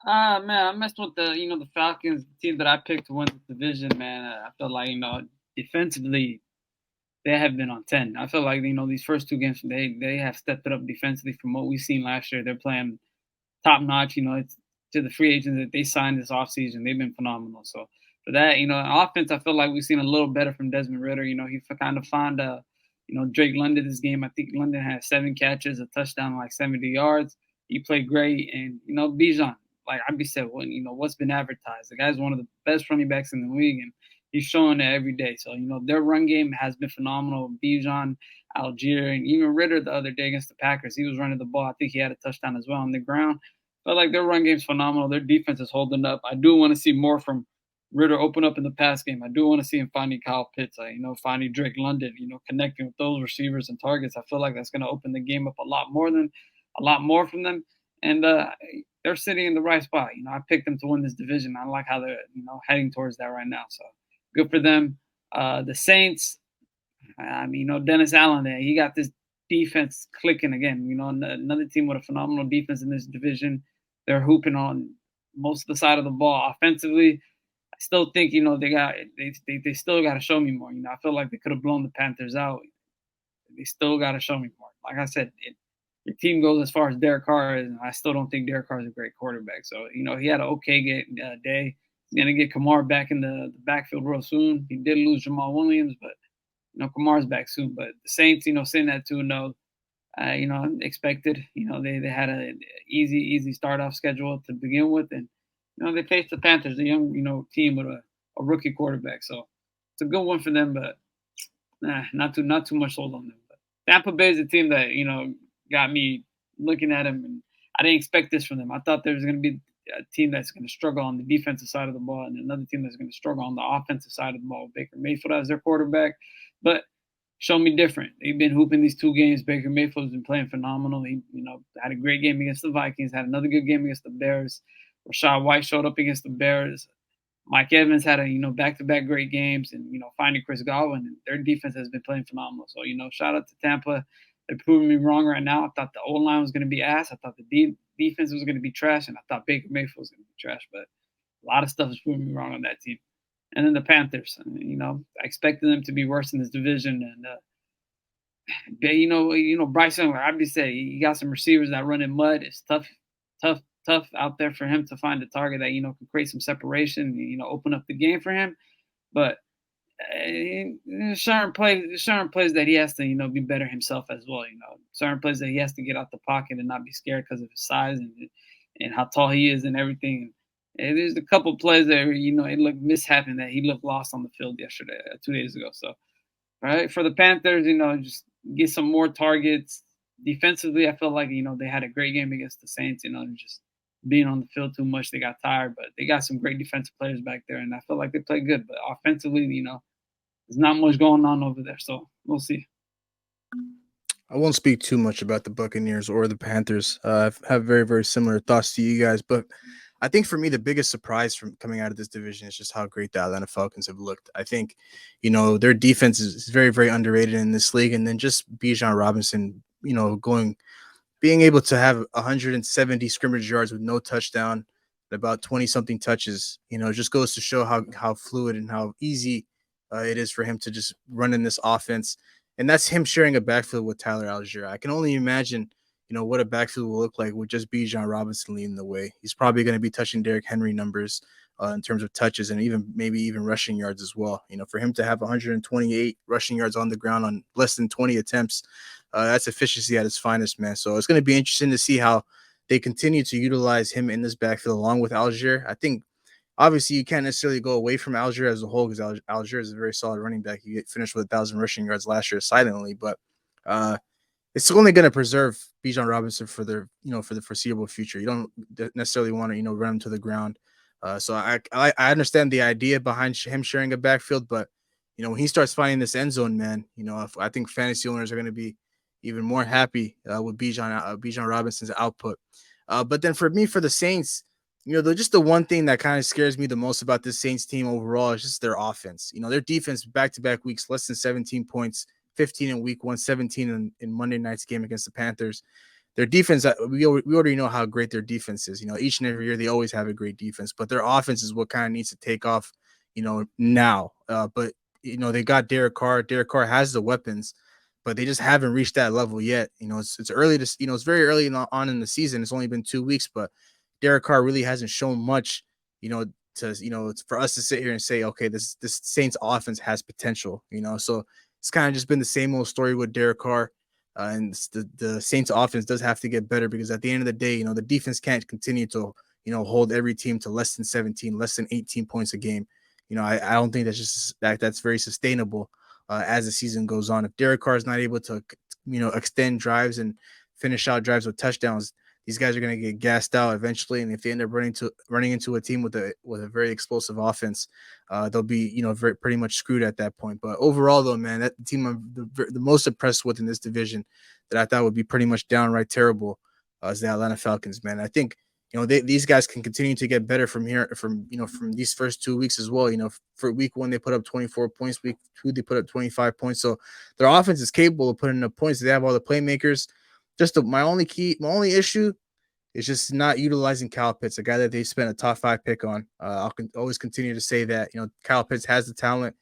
Man, I messed with the Falcons, the team that I picked to win the division, man. I feel like, defensively, they have been on 10. I feel like, these first two games, they have stepped it up defensively from what we've seen last year. They're playing top notch, it's to the free agents that they signed this offseason. They've been phenomenal. So for that, offense, I feel like we've seen a little better from Desmond Ridder. He kind of found, Drake London this game. I think London had 7 catches, a touchdown, like 70 yards. He played great. And, Bijan, like Abby said, what's been advertised. The guy's one of the best running backs in the league, and he's showing that every day. So, their run game has been phenomenal. Bijan, Algier, and even Ridder the other day against the Packers, he was running the ball. I think he had a touchdown as well on the ground. But, their run game's phenomenal. Their defense is holding up. I do want to see more from Ridder open up in the pass game. I do want to see him finding Kyle Pitts, finding Drake London, connecting with those receivers and targets. I feel like that's going to open the game up a lot more from them. And they're sitting in the right spot. I picked them to win this division. I like how they're, heading towards that right now. So good for them. The Saints, Dennis Allen there, he got this defense clicking again. Another team with a phenomenal defense in this division. They're hooping on most of the side of the ball. Offensively, I still think, they still got to show me more. I feel like they could have blown the Panthers out. They still got to show me more. Like I said, your team goes as far as Derek Carr is, and I still don't think Derek Carr is a great quarterback. So, he had an okay day. He's going to get Kamar back in the backfield real soon. He did lose Jamal Williams, but, Kamar's back soon. But the Saints, sitting at 2-0, expected. They had an easy start-off schedule to begin with, and, they faced the Panthers, a young, team with a rookie quarterback. So it's a good one for them, but not too much sold on them. But Tampa Bay is a team that, got me looking at them, and I didn't expect this from them. I thought there was going to be a team that's going to struggle on the defensive side of the ball and another team that's going to struggle on the offensive side of the ball with Baker Mayfield as their quarterback. But show me different. They've been hooping these 2 games. Baker Mayfield's been playing phenomenal. He, had a great game against the Vikings, had another good game against the Bears. Rashad White showed up against the Bears. Mike Evans had a, back-to-back great games, and, finding Chris Godwin. And their defense has been playing phenomenal. So, shout out to Tampa. They're proving me wrong right now. I thought the O-line was going to be ass. I thought the defense was going to be trash, and I thought Baker Mayfield was going to be trash. But a lot of stuff is proving me wrong on that team. And then the Panthers, I expected them to be worse in this division. And, Bryce Young, like Abdi said, he got some receivers that run in mud. It's tough out there for him to find a target that, can create some separation, open up the game for him. But certain plays that he has to, be better himself as well. Certain plays that he has to get out the pocket and not be scared because of his size and how tall he is and everything. And there's a couple plays that it looked mishappened that he looked lost on the field yesterday, 2 days ago. So, all right, for the Panthers, just get some more targets. Defensively, I feel like they had a great game against the Saints. Just being on the field too much, they got tired, but they got some great defensive players back there, and I feel like they played good. But offensively, there's not much going on over there, so we'll see. I won't speak too much about the Buccaneers or the Panthers. I have very, very similar thoughts to you guys, but I think for me, the biggest surprise from coming out of this division is just how great the Atlanta Falcons have looked. I think, their defense is very, very underrated in this league, and then just Bijan Robinson, being able to have 170 scrimmage yards with no touchdown, about 20 something touches, just goes to show how fluid and how easy it is for him to just run in this offense. And that's him sharing a backfield with Tyler Algier. I can only imagine, what a backfield will look like with just Bijan Robinson leading the way. He's probably going to be touching Derrick Henry numbers in terms of touches and maybe even rushing yards as well. For him to have 128 rushing yards on the ground on less than 20 attempts, that's efficiency at its finest, man. So it's going to be interesting to see how they continue to utilize him in this backfield along with Algier. I think obviously you can't necessarily go away from Algier as a whole because Algier is a very solid running back. He finished with 1,000 rushing yards last year silently, but it's only going to preserve Bijan Robinson for the foreseeable future. You don't necessarily want to run him to the ground. So I understand the idea behind him sharing a backfield, but when he starts finding this end zone, man, I think fantasy owners are going to be even more happy with Bijan Robinson's output. But then for me, for the Saints, just the one thing that kind of scares me the most about this Saints team overall is just their offense. Their defense back-to-back weeks, less than 17 points, 15 in week 1, 17 in Monday night's game against the Panthers. Their defense, we already know how great their defense is. Each and every year they always have a great defense, but their offense is what kind of needs to take off, now. But they got Derek Carr. Derek Carr has the weapons, but they just haven't reached that level yet. It's early to, it's very early on in the season. It's only been 2 weeks, but Derek Carr really hasn't shown much, for us to sit here and say, okay, this Saints offense has potential, So it's kind of just been the same old story with Derek Carr. And the Saints offense does have to get better because at the end of the day, the defense can't continue to, hold every team to less than 17, less than 18 points a game. I don't think that's very sustainable as the season goes on. If Derek Carr is not able to, extend drives and finish out drives with touchdowns, these guys are going to get gassed out eventually. And if they end up running into a team with a very explosive offense, they'll be, pretty much screwed at that point. But overall, though, man, that team I'm the most impressed with in this division that I thought would be pretty much downright terrible is the Atlanta Falcons, man. I think, these guys can continue to get better from here, from these first 2 weeks as well. For week 1, they put up 24 points. Week 2, they put up 25 points. So their offense is capable of putting up points. They have all the playmakers. My only issue is just not utilizing Kyle Pitts, a guy that they spent a top 5 pick on. I'll always continue to say that, Kyle Pitts has the talent,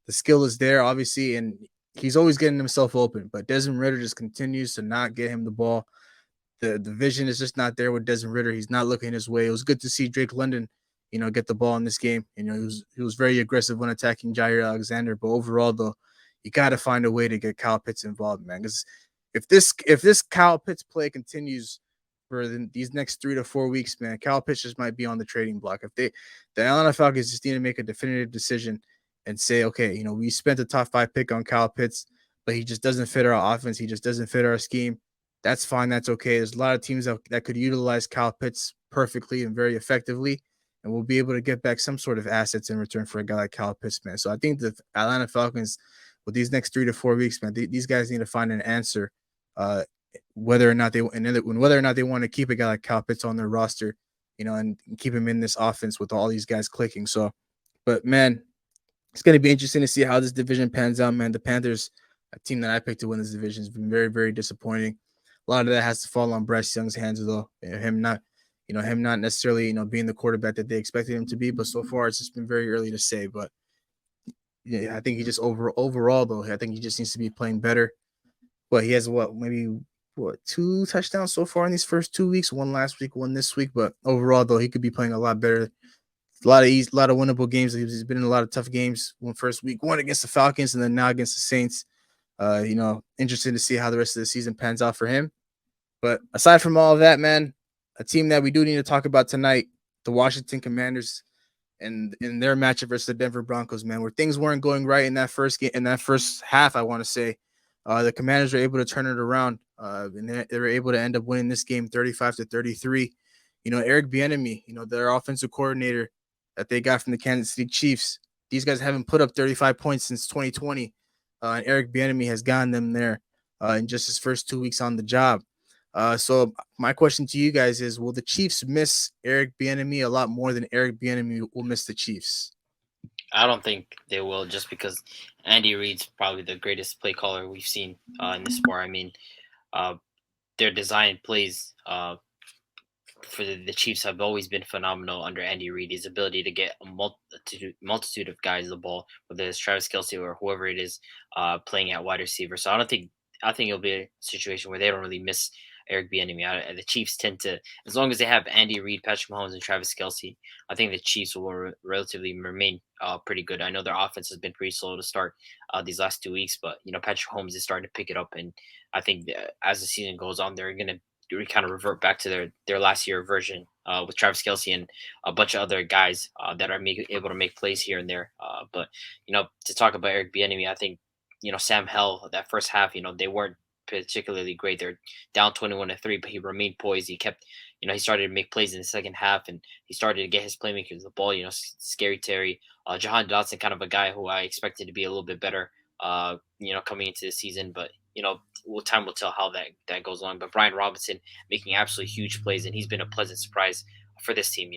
the skill is there, obviously, and he's always getting himself open. But Desmond Ridder just continues to not get him the ball. The vision is just not there with Desmond Ridder. He's not looking his way. It was good to see Drake London, get the ball in this game. He was very aggressive when attacking Jair Alexander. But overall, though, you got to find a way to get Kyle Pitts involved, man. Because if this Kyle Pitts play continues for these next 3 to 4 weeks, man, Kyle Pitts just might be on the trading block. If the Atlanta Falcons just need to make a definitive decision and say, okay, we spent a top 5 pick on Kyle Pitts, but he just doesn't fit our offense. He just doesn't fit our scheme. That's fine. That's okay. There's a lot of teams that could utilize Kyle Pitts perfectly and very effectively, and we'll be able to get back some sort of assets in return for a guy like Kyle Pitts, man. So I think the Atlanta Falcons, with these next 3 to 4 weeks, man, these guys need to find an answer, whether or not they want to keep a guy like Kyle Pitts on their roster, and keep him in this offense with all these guys clicking. So, but man, it's going to be interesting to see how this division pans out, man. The Panthers, a team that I picked to win this division, has been very, very disappointing. A lot of that has to fall on Bryce Young's hands, though. Him not necessarily, being the quarterback that they expected him to be. But so far, it's just been very early to say. But yeah, I think he just overall, though, I think he just needs to be playing better. But he has maybe 2 touchdowns so far in these first 2 weeks. 1 last week, 1 this week. But overall, though, he could be playing a lot better. A lot of winnable games. He's been in a lot of tough games. First week 1 against the Falcons, and then now against the Saints. Interested to see how the rest of the season pans out for him. But aside from all of that, man, a team that we do need to talk about tonight the Washington Commanders and in their matchup versus the Denver Broncos, man, where things weren't going right in that first game, in that first half, I want to say, the Commanders were able to turn it around, and they were able to end up winning this game 35-33. Eric Bieniemy, their offensive coordinator that they got from the Kansas City Chiefs. These guys haven't put up 35 points since 2020, and Eric Bieniemy has gotten them there in just his first 2 weeks on the job. So my question to you guys is: will the Chiefs miss Eric Bieniemy a lot more than Eric Bieniemy will miss the Chiefs? I don't think they will, just because Andy Reid's probably the greatest play caller we've seen in the sport. I mean, uh, their design plays for the Chiefs have always been phenomenal under Andy Reid. His ability to get a multitude of guys the ball, whether it's Travis Kelce or whoever it is playing at wide receiver. So I think it'll be a situation where they don't really miss Eric Bieniemy. The Chiefs tend to, as long as they have Andy Reid, Patrick Mahomes, and Travis Kelce, I think the Chiefs will relatively remain pretty good. I know their offense has been pretty slow to start these last 2 weeks, but Patrick Mahomes is starting to pick it up, and I think as the season goes on, they're going to kind of revert back to their last year version with Travis Kelce and a bunch of other guys that are able to make plays here and there. But to talk about Eric Bieniemy, I think Sam Hell, that first half, they weren't particularly great. They're down 21-3, but he remained poised. He kept, he started to make plays in the second half, and he started to get his playmakers the ball. Scary Terry, Jahan Dotson, kind of a guy who I expected to be a little bit better, coming into the season, but time will tell how that goes along. But Brian Robinson making absolutely huge plays, and he's been a pleasant surprise for this team.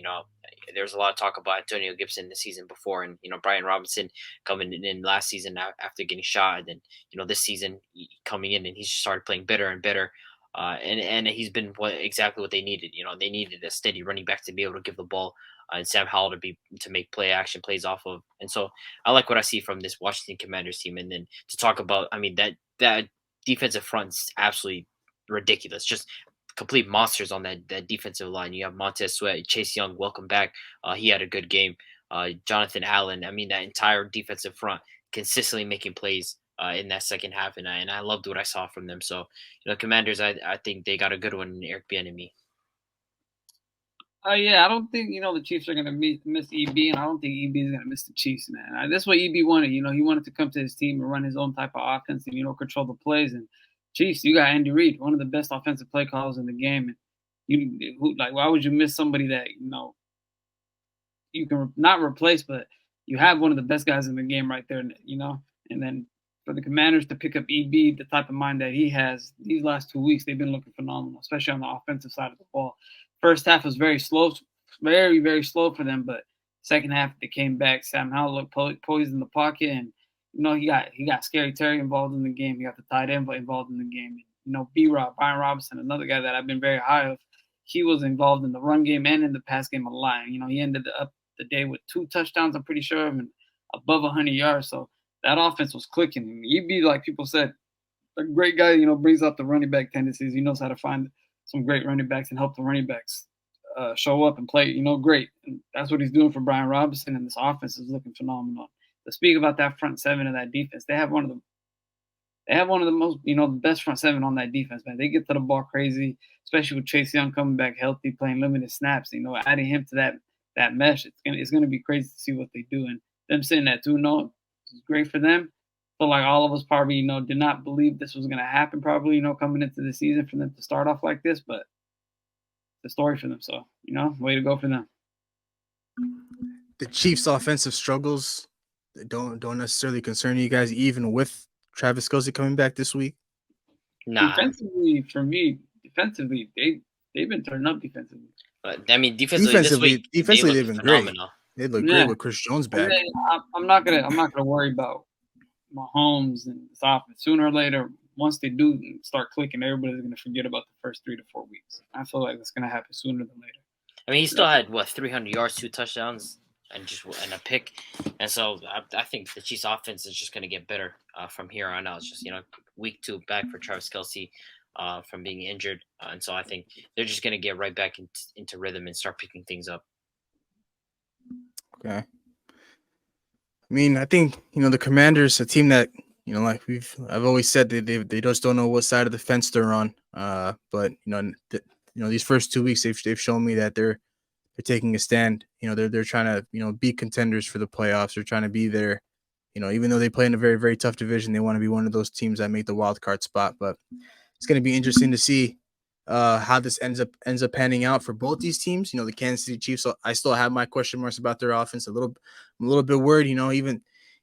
There's a lot of talk about Antonio Gibson the season before, and Brian Robinson coming in last season after getting shot, and then this season coming in, and he's started playing better and better. And he's been exactly what they needed. They needed a steady running back to be able to give the ball, and Sam Howell to make play action plays off of. And so I like what I see from this Washington Commanders team. And then to talk about, I mean, that defensive front's absolutely ridiculous. Just complete monsters on that defensive line. You have Montez Sweat, Chase Young, welcome back. He had a good game. Jonathan Allen. I mean, that entire defensive front consistently making plays in that second half, and I loved what I saw from them. So, Commanders, I think they got a good one in Eric Bieniemy. Yeah, I don't think the Chiefs are gonna miss EB, and I don't think EB is gonna miss the Chiefs, man. That's what EB wanted. He wanted to come to his team and run his own type of offense and control the plays. And Chiefs, you got Andy Reid, one of the best offensive play callers in the game, and why would you miss somebody that you can not replace, but you have one of the best guys in the game right there, and then for the Commanders to pick up EB, the type of mind that he has, these last 2 weeks, they've been looking phenomenal, especially on the offensive side of the ball. First half was very slow, very, very slow for them, but second half they came back. Sam Howell looked poised in the pocket, and he got Scary Terry involved in the game. He got the tight end involved in the game. B-Rob, Brian Robinson, another guy that I've been very high of. He was involved in the run game and in the pass game a lot. He ended up the day with 2 touchdowns, I'm pretty sure, and above 100 yards. So that offense was clicking. EB, like people said, a great guy, brings out the running back tendencies. He knows how to find some great running backs and help the running backs show up and play, great. And that's what he's doing for Brian Robinson, and this offense is looking phenomenal. To speak about that front seven of that defense, they have one of the most, the best front seven on that defense, man. They get to the ball crazy, especially with Chase Young coming back healthy, playing limited snaps. Adding him to that mesh, it's gonna be crazy to see what they do. And them sitting at 2-0 is great for them. But like all of us probably, did not believe this was gonna happen. Probably, coming into the season for them to start off like this, but the story for them. So, way to go for them. The Chiefs' offensive struggles don't necessarily concern you guys, even with Travis Kelce coming back this week. Nah. Defensively, for me, they've been turning up defensively. But I mean, defensively they've been great. They look great with Chris Jones back. I'm not gonna worry about Mahomes and this offense. Sooner or later, once they do start clicking, everybody's gonna forget about the first 3 to 4 weeks. I feel like that's gonna happen sooner than later. I mean, he still had 300 yards, 2 touchdowns, and a pick. And so I think the Chiefs' offense is just gonna get better from here on out. It's just week 2 back for Travis Kelce from being injured, and so I think they're just gonna get right back into rhythm and start picking things up. Okay. I mean, I think the Commanders, a team that I've always said they just don't know what side of the fence they're on. But these first 2 weeks they've shown me that they're taking a stand. They're trying to be contenders for the playoffs. They're trying to be there. Even though they play in a very very tough division, they want to be one of those teams that make the wild card spot. But it's going to be interesting to see how this ends up panning out for both these teams. The Kansas City Chiefs. So I still have my question marks about their offense. I'm a little bit worried.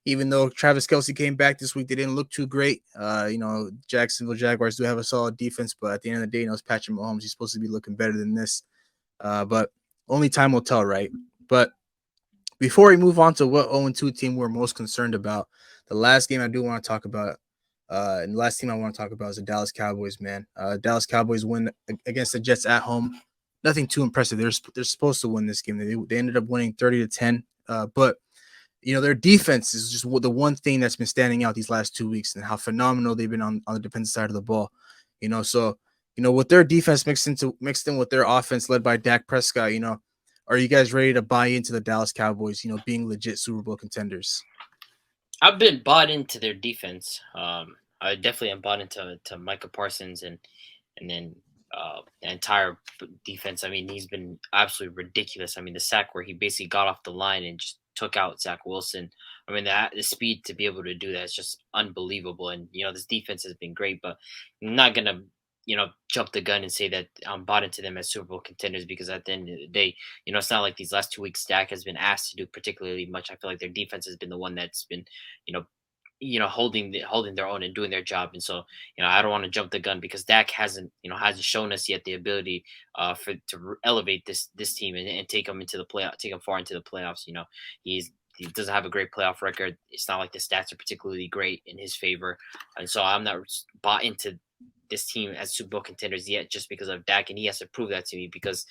Even though Travis Kelce came back this week, they didn't look too great. Jacksonville Jaguars do have a solid defense, but at the end of the day, it's Patrick Mahomes. He's supposed to be looking better than this. But only time will tell, right? But before we move on to what 0-2 team we're most concerned about, the last game I do want to talk about, and the last team I want to talk about is the Dallas Cowboys, man. Dallas Cowboys win against the Jets at home. Nothing too impressive. They're supposed to win this game. They ended up winning 30-10. But their defense is just the one thing that's been standing out these last 2 weeks, and how phenomenal they've been on the defensive side of the ball. So with their defense mixed in with their offense led by Dak Prescott, are you guys ready to buy into the Dallas Cowboys, being legit Super Bowl contenders? I've been bought into their defense. I definitely am bought into Micah Parsons and then the entire defense. I mean, he's been absolutely ridiculous. I mean, the sack where he basically got off the line and just took out Zach Wilson. I mean, the speed to be able to do that is just unbelievable. And this defense has been great, but I'm not gonna jump the gun and say that I'm bought into them as Super Bowl contenders, because at the end of the day, it's not like these last 2 weeks Dak has been asked to do particularly much. I feel like their defense has been the one that's been, holding their own and doing their job. And so, I don't want to jump the gun, because Dak hasn't shown us yet the ability to elevate this team and take them into the playoff, take them far into the playoffs. He doesn't have a great playoff record. It's not like the stats are particularly great in his favor. And so I'm not bought into this team as Super Bowl contenders yet, just because of Dak, and he has to prove that to me, because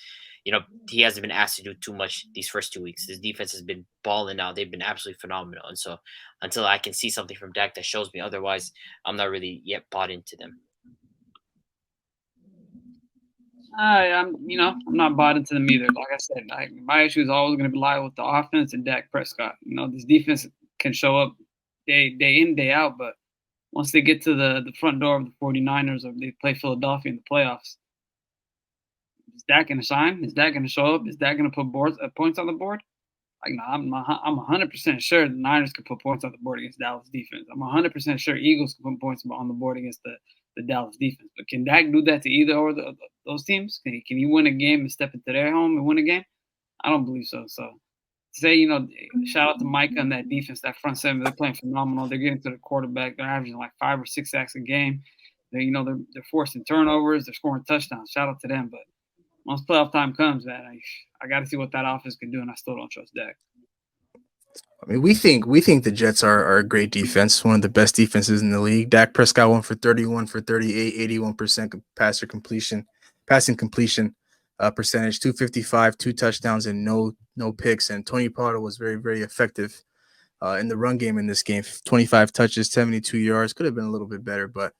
he hasn't been asked to do too much these first 2 weeks. His defense has been balling out. They've been absolutely phenomenal. And so until I can see something from Dak that shows me otherwise, I'm not really yet bought into them. I'm not bought into them either. Like I said, my issue is always going to lie with the offense and Dak Prescott. This defense can show up day in, day out, but once they get to the front door of the 49ers, or they play Philadelphia in the playoffs, is Dak going to shine? Is Dak going to show up? Is Dak going to put points on the board? Like, no, I'm 100% sure the Niners could put points on the board against Dallas defense. I'm 100% sure Eagles can put points on the board against the Dallas defense. But can Dak do that to either or those teams? Can he win a game and step into their home and win a game? I don't believe so. So say, shout out to Micah and that defense, that front seven. They're playing phenomenal. They're getting to the quarterback. They're averaging like 5 or 6 sacks a game. They're forcing turnovers. They're scoring touchdowns. Shout out to them. But once playoff time comes, man, I got to see what that offense can do, and I still don't trust Dak. I mean, we think the Jets are a great defense, one of the best defenses in the league. Dak Prescott went for 31 for 38, 81% passing completion percentage, 255, 2 touchdowns, and no picks. And Tony Pollard was very, very effective in the run game in this game. 25 touches, 72 yards. Could have been a little bit better, but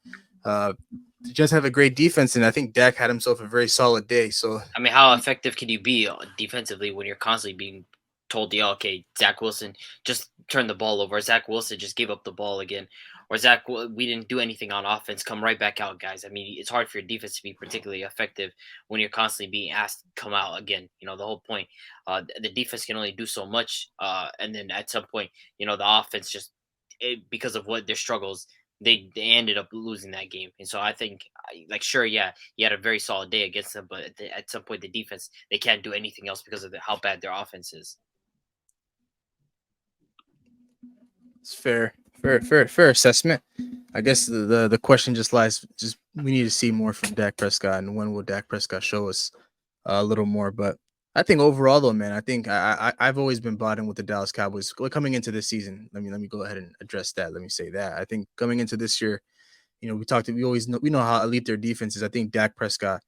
the Jets have a great defense, and I think Dak had himself a very solid day. So, I mean, how effective can you be defensively when you're constantly being told, okay, Zach Wilson just turned the ball over, Zach Wilson just gave up the ball again, or Zach, we didn't do anything on offense, come right back out, guys. I mean, it's hard for your defense to be particularly effective when you're constantly being asked to come out again. The whole point, the defense can only do so much, and then at some point, the offense just, because of what their struggles, they ended up losing that game. And so I think, sure, yeah, he had a very solid day against them, but at some point, the defense, they can't do anything else because of how bad their offense is. It's fair assessment. I guess the question just lies. We need to see more from Dak Prescott, and when will Dak Prescott show us a little more? But I think overall, though, man, I think I've always been bought in with the Dallas Cowboys coming into this season. Let me go ahead and address that. Let me say that I think coming into this year, we know how elite their defense is. I think Dak Prescott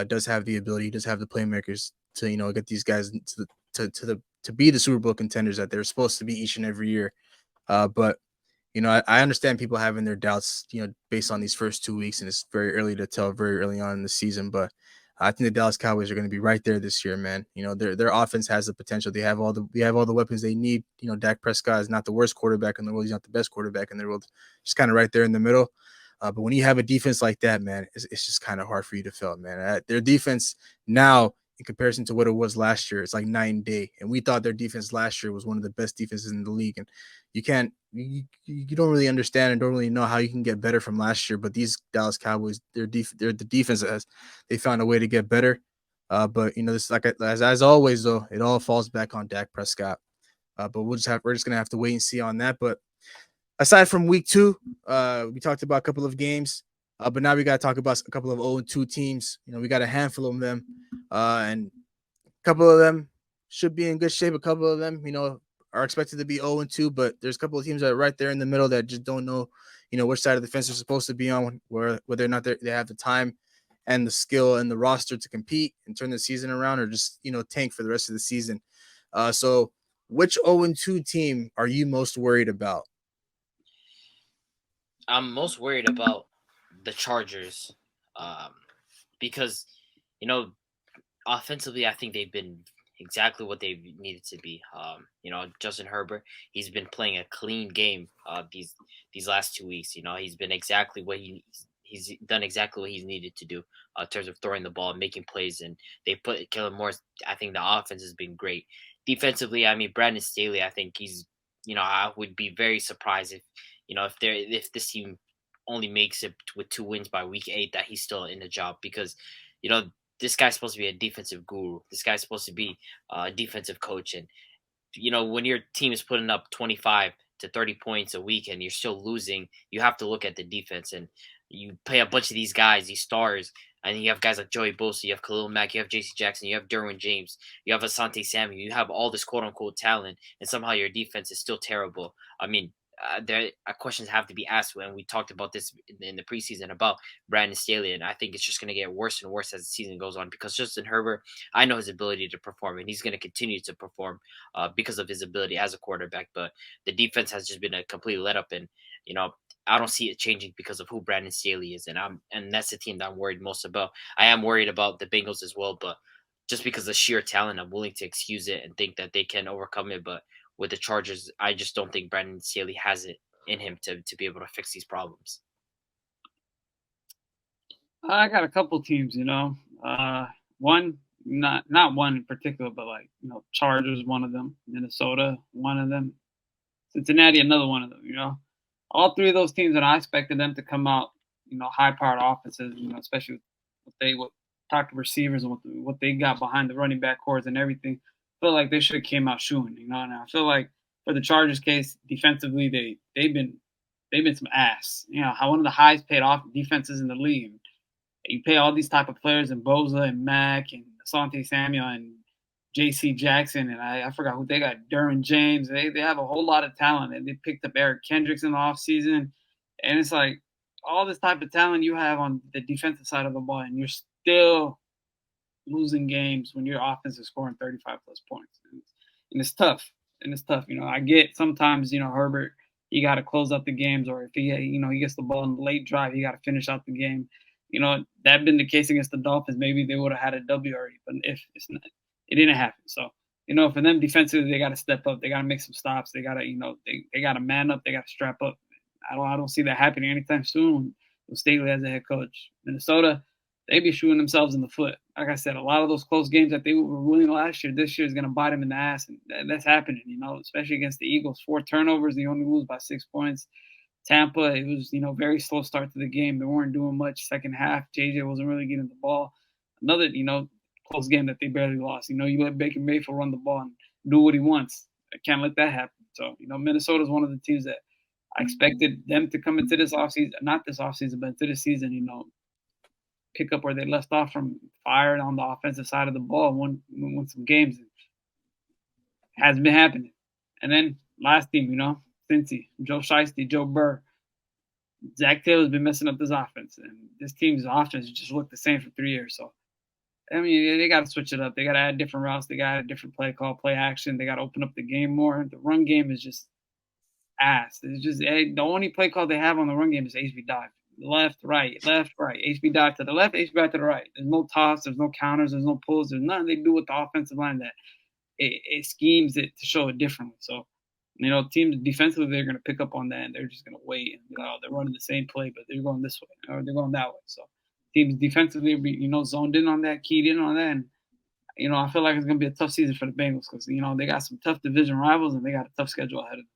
does have the ability, does have the playmakers to get these guys to be the Super Bowl contenders that they're supposed to be each and every year. But I understand people having their doubts, based on these first 2 weeks, and it's very early to tell, very early on in the season. But I think the Dallas Cowboys are going to be right there this year, man. Their offense has the potential. They have all the weapons they need. Dak Prescott is not the worst quarterback in the world. He's not the best quarterback in the world. Just kind of right there in the middle. But when you have a defense like that, man, it's just kind of hard for you to fail, man. Their defense now in comparison to what it was last year. It's like night and day. And we thought their defense last year was one of the best defenses in the league. And you don't really understand and don't really know how you can get better from last year. But these Dallas Cowboys, they're the defense as they found a way to get better. But this like as always though, it all falls back on Dak Prescott. But we're just gonna have to wait and see on that. But aside from week 2, we talked about a couple of games. But now we got to talk about a couple of 0-2 teams. We got a handful of them, and a couple of them should be in good shape. A couple of them, are expected to be 0-2, but there's a couple of teams that are right there in the middle that just don't know, which side of the fence they're supposed to be on, whether or not they have the time and the skill and the roster to compete and turn the season around, or just tank for the rest of the season. So, which 0-2 team are you most worried about? I'm most worried about the Chargers, because offensively, I think they've been exactly what they needed to be. Justin Herbert, he's been playing a clean game these last 2 weeks. He's been exactly what he's done exactly what he's needed to do in terms of throwing the ball, making plays, and they put Kellen Moore. I think the offense has been great. Defensively, I mean, Brandon Staley, I think he's, I would be very surprised if this team only makes it with 2 wins by week 8, that he's still in the job, because this guy's supposed to be a defensive guru. This guy's supposed to be a defensive coach, and when your team is putting up 25 to 30 points a week and you're still losing, you have to look at the defense. And you play a bunch of these guys, these stars, and you have guys like Joey Bosa, you have Khalil Mack, you have J.C. Jackson, you have Derwin James, you have Asante Samuel, you have all this quote-unquote talent, and somehow your defense is still terrible. I mean, there questions have to be asked, when we talked about this in the preseason about Brandon Staley, and I think it's just going to get worse and worse as the season goes on, because Justin Herbert, I know his ability to perform, and he's going to continue to perform because of his ability as a quarterback, but the defense has just been a complete let up, and I don't see it changing because of who Brandon Staley is, and that's the team that I'm worried most about. I am worried about the Bengals as well, but just because of sheer talent, I'm willing to excuse it and think that they can overcome it. But with the Chargers, I just don't think Brandon Staley has it in him to be able to fix these problems. I got a couple teams, one, not one in particular, but Chargers, one of them, Minnesota, one of them, Cincinnati, another one of them, all 3 of those teams, and I expected them to come out, high-powered offenses, especially with what talk to receivers and what they got behind the running back cores and everything. I feel like they should have came out shooting, and I feel like for the Chargers case, defensively, they've been some ass. How one of the highest paid off defenses in the league. You pay all these type of players, and Bosa and Mack and Asante Samuel and J.C. Jackson, and I forgot who they got, Derwin James. They have a whole lot of talent, and they picked up Eric Kendricks in the offseason. And it's like all this type of talent you have on the defensive side of the ball, and you're still losing games when your offense is scoring 35-plus points. And it's tough. I get sometimes, Herbert, you got to close out the games, or if he gets the ball in the late drive, you got to finish out the game. That been the case against the Dolphins, maybe they would have had a W already. But if it's not, it didn't happen. So, for them defensively, they got to step up. They got to make some stops. They got to, they got to man up. They got to strap up. I don't see that happening anytime soon with Staley as a head coach. Minnesota, they be shooting themselves in the foot. Like I said, a lot of those close games that they were winning last year, this year is going to bite them in the ass. And that's happening, especially against the Eagles. 4 turnovers, they only lose by 6 points. Tampa, it was, very slow start to the game. They weren't doing much second half. JJ wasn't really getting the ball. Another, close game that they barely lost. You let Baker Mayfield run the ball and do what he wants. I can't let that happen. So, Minnesota is one of the teams that I expected them to come into this offseason, not this offseason, but into the season, pick up where they left off from fired on the offensive side of the ball and won some games. It hasn't been happening. And then last team, Cincy, Joe Shiesty, Joe Burr. Zach Taylor's been messing up this offense, and this team's offense just looked the same for 3 years. So, I mean, they got to switch it up. They got to add different routes. They got to add different play call, play action. They got to open up the game more. The run game is just ass. It's just the only play call they have on the run game is HB dive. Left, right. HB dive to the left, HB dive to the right. There's no toss. There's no counters. There's no pulls. There's nothing they do with the offensive line that it schemes it to show it differently. So, teams defensively, they're going to pick up on that, and they're just going to wait. And, they're running the same play, but they're going this way or they're going that way. So, teams defensively, zoned in on that, keyed in on that, and I feel like it's gonna be a tough season for the Bengals because they got some tough division rivals and they got a tough schedule ahead of them.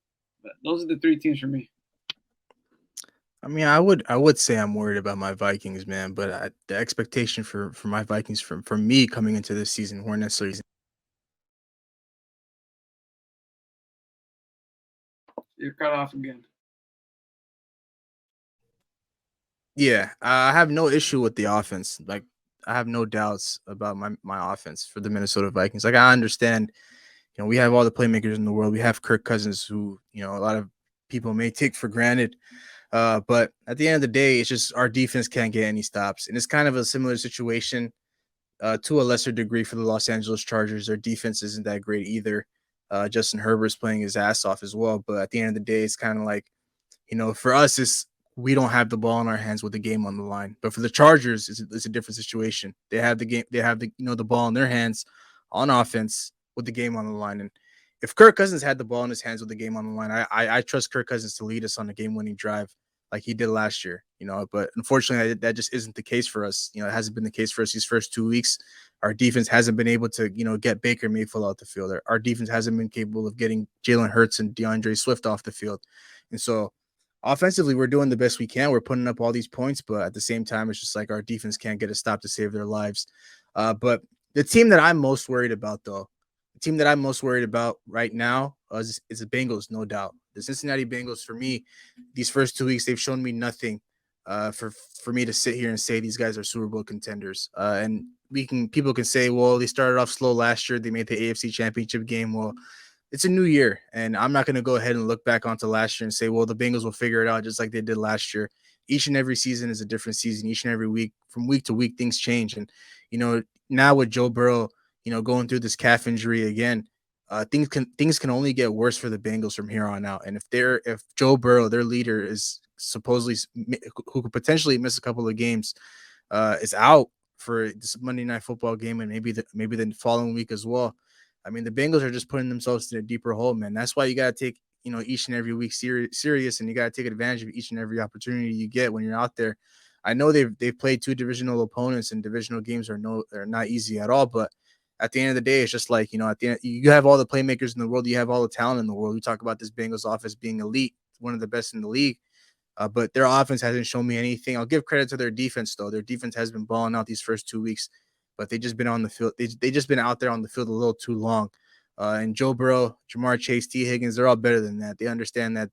But those are the three teams for me. I mean, I would say I'm worried about my Vikings, man, but the expectation for my Vikings from me coming into this season weren't necessarily. You're cut off again. Yeah, I have no issue with the offense. Like, I have no doubts about my offense for the Minnesota Vikings. Like, I understand, we have all the playmakers in the world. We have Kirk Cousins, who a lot of people may take for granted. But at the end of the day, it's just our defense can't get any stops, and it's kind of a similar situation to a lesser degree for the Los Angeles Chargers. Their defense isn't that great either. Justin Herbert's playing his ass off as well, but at the end of the day, it's kind of like, for us, it's we don't have the ball in our hands with the game on the line. But for the Chargers, it's a different situation. They have the game, they have the ball in their hands on offense with the game on the line. And if Kirk Cousins had the ball in his hands with the game on the line, I trust Kirk Cousins to lead us on a game-winning drive like he did last year. But unfortunately, that just isn't the case for us. It hasn't been the case for us these first 2 weeks. Our defense hasn't been able to, get Baker Mayfield out the field. Our defense hasn't been capable of getting Jalen Hurts and DeAndre Swift off the field. And so offensively, we're doing the best we can. We're putting up all these points, but at the same time, it's just like our defense can't get a stop to save their lives. But the team that I'm most worried about, though, the team that I'm most worried about right now is the Bengals, no doubt. The Cincinnati Bengals, for me, these first 2 weeks, they've shown me nothing for me to sit here and say these guys are Super Bowl contenders. And people can say, well, they started off slow last year. They made the AFC Championship game. Well, it's a new year, and I'm not going to go ahead and look back onto last year and say, well, the Bengals will figure it out just like they did last year. Each and every season is a different season. Each and every week, from week to week, things change. And, now with Joe Burrow, going through this calf injury again, things can only get worse for the Bengals from here on out. And if Joe Burrow, their leader, is supposedly who could potentially miss a couple of games, is out for this Monday Night Football game and maybe the following week as well. I mean, the Bengals are just putting themselves in a deeper hole, man. That's why you got to take, each and every week serious, and you got to take advantage of each and every opportunity you get when you're out there. I know they've played two divisional opponents, and divisional games are not easy at all. But at the end of the day, it's just like, at the end, you have all the playmakers in the world, you have all the talent in the world. We talk about this Bengals offense being elite, one of the best in the league. But their offense hasn't shown me anything. I'll give credit to their defense, though. Their defense has been balling out these first 2 weeks, but they just been on the field. They just been out there on the field a little too long. And Joe Burrow, Jamar Chase, T. Higgins, they're all better than that. They understand that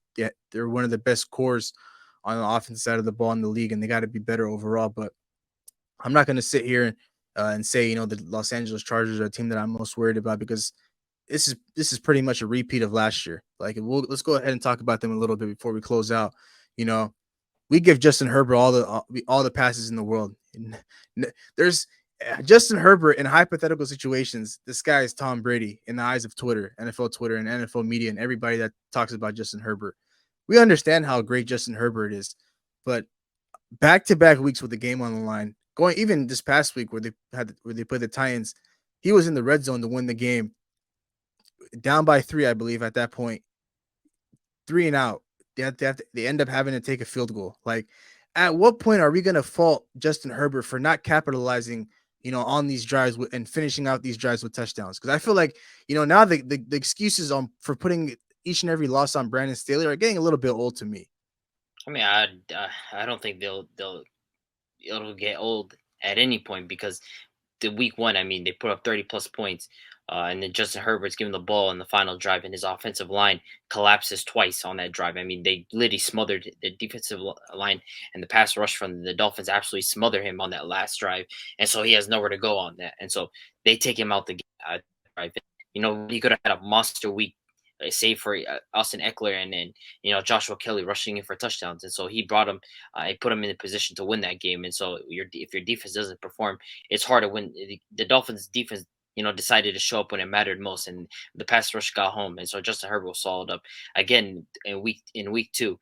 they're one of the best cores on the offensive side of the ball in the league, and they got to be better overall. But I'm not going to sit here and say, the Los Angeles Chargers are a team that I'm most worried about, because this is pretty much a repeat of last year. Like, let's go ahead and talk about them a little bit before we close out. We give Justin Herbert all the passes in the world. There's Justin Herbert in hypothetical situations. This guy is Tom Brady in the eyes of Twitter, NFL Twitter, and NFL media, and everybody that talks about Justin Herbert. We understand how great Justin Herbert is, but back-to-back weeks with the game on the line, going even this past week where they played the Titans, he was in the red zone to win the game, down by 3, I believe, at that point, 3 and out. They end up having to take a field goal. Like, at what point are we going to fault Justin Herbert for not capitalizing, on these drives and finishing out these drives with touchdowns? Because I feel like, now the excuses for putting each and every loss on Brandon Staley are getting a little bit old to me. I mean, I don't think it'll get old at any point, because the week one, I mean, they put up 30 plus points. And then Justin Herbert's given the ball in the final drive, and his offensive line collapses twice on that drive. I mean, they literally smothered the defensive line, and the pass rush from the Dolphins absolutely smothered him on that last drive. And so he has nowhere to go on that. And so they take him out the drive. He could have had a monster week, save for Austin Eckler and then Joshua Kelly rushing in for touchdowns. And so he brought him, he put him in a position to win that game. And so if your defense doesn't perform, it's hard to win. The Dolphins defense decided to show up when it mattered most, and the pass rush got home, and so Justin Herbert was solid up again in week two.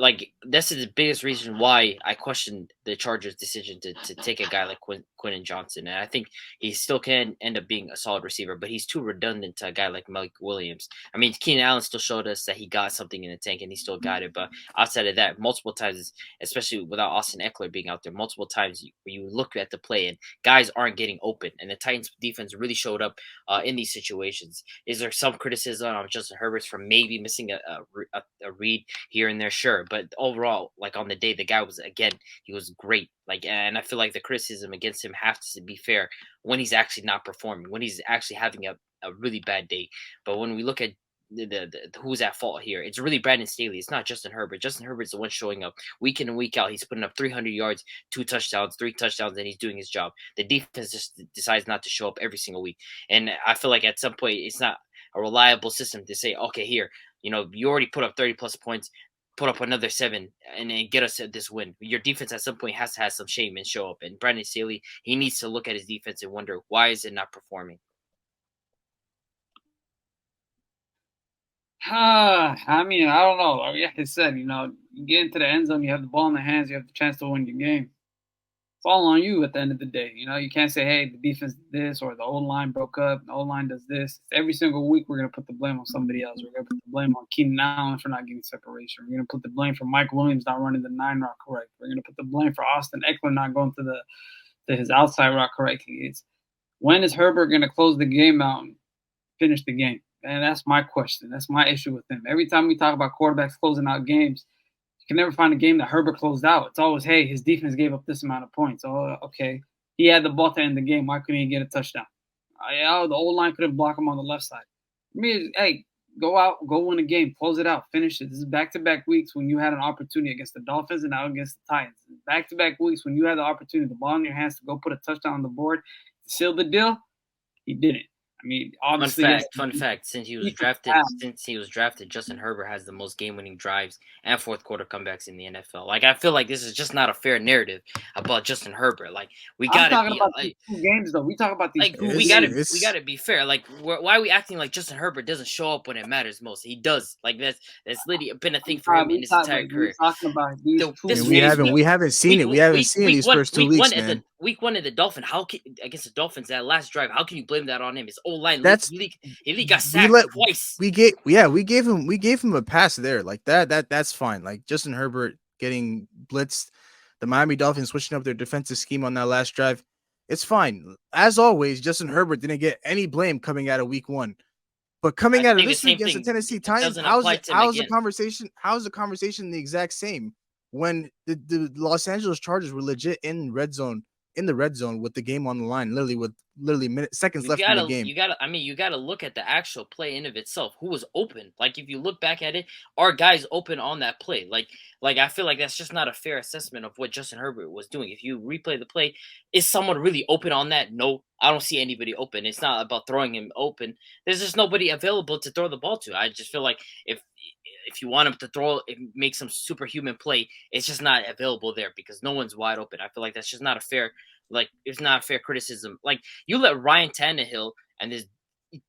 like this is the biggest reason why I questioned the Chargers' decision to take a guy like Quinton Johnson, and I think he still can end up being a solid receiver, but he's too redundant to a guy like Mike Williams. I mean, Keenan Allen still showed us that he got something in the tank, and he still got it, but outside of that, multiple times, especially without Austin Eckler being out there, multiple times you look at the play and guys aren't getting open, and the Titans defense really showed up in these situations. Is there some criticism on Justin Herbert for maybe missing a read here and there? Sure, but overall, like on the day, the guy was again, he was great. Like, and I feel like the criticism against him has to be fair when he's actually not performing, when he's actually having a really bad day. But when we look at the who's at fault here, it's really Brandon Staley. It's not Justin Herbert. Justin Herbert's the one showing up week in and week out. He's putting up 300 yards, 2 touchdowns, 3 touchdowns, and he's doing his job. The defense just decides not to show up every single week. And I feel like at some point, it's not a reliable system to say, okay, here, you already put up 30 plus points, put up another 7 and then get us this win. Your defense at some point has to have some shame and show up. And Brandon Staley, he needs to look at his defense and wonder, why is it not performing? I mean, I don't know. Like I said, you get into the end zone, you have the ball in the hands, you have the chance to win your game. It's all on you at the end of the day. You can't say, hey, the defense did this or the old line broke up, the old line does this. Every single week, we're going to put the blame on somebody else. We're going to put the blame on Keenan Allen for not getting separation. We're going to put the blame for Mike Williams not running the 9 route correct. We're going to put the blame for Austin Eckler not going to his outside route correctly. It's when is Herbert going to close the game out and finish the game? And that's my question. That's my issue with him. Every time we talk about quarterbacks closing out games, you can never find a game that Herbert closed out. It's always, hey, his defense gave up this amount of points. Oh, okay. He had the ball to end the game. Why couldn't he get a touchdown? The old line couldn't block him on the left side. I mean, hey, go out, go win a game, close it out, finish it. This is back-to-back weeks when you had an opportunity against the Dolphins and now against the Titans. Back-to-back weeks when you had the opportunity, the ball in your hands to go put a touchdown on the board, seal the deal. He didn't. I mean, obviously, fun fact. Since he was drafted, Justin Herbert has the most game-winning drives and fourth quarter comebacks in the NFL. Like, I feel like this is just not a fair narrative about Justin Herbert. Like, we gotta be about these 2 games though. We talk about these. Like, we gotta be fair. Like, why are we acting like Justin Herbert doesn't show up when it matters most? He does. Like, that's literally been a thing for him in his entire career. Talking about these we haven't seen it. We haven't seen these first 2 weeks, man. Week 1 of the Dolphins, against the Dolphins, that last drive, how can you blame that on him? His O-line, he got sacked twice. We gave him a pass there. Like that's fine. Like Justin Herbert getting blitzed, the Miami Dolphins switching up their defensive scheme on that last drive. It's fine. As always, Justin Herbert didn't get any blame coming out of week 1. But coming out of this week against the Tennessee Titans, how's the conversation the exact same when the Los Angeles Chargers were legit in the red zone with the game on the line, literally seconds left in the game. You gotta look at the actual play in of itself. Who was open? Like, if you look back at it, are guys open on that play? Like I feel like that's just not a fair assessment of what Justin Herbert was doing. If you replay the play, is someone really open on that? No, I don't see anybody open. It's not about throwing him open. There's just nobody available to throw the ball to. I just feel like if you want him to throw, make some superhuman play, it's just not available there because no one's wide open. I feel like that's just not a fair, it's not a fair criticism. Like, you let Ryan Tannehill and this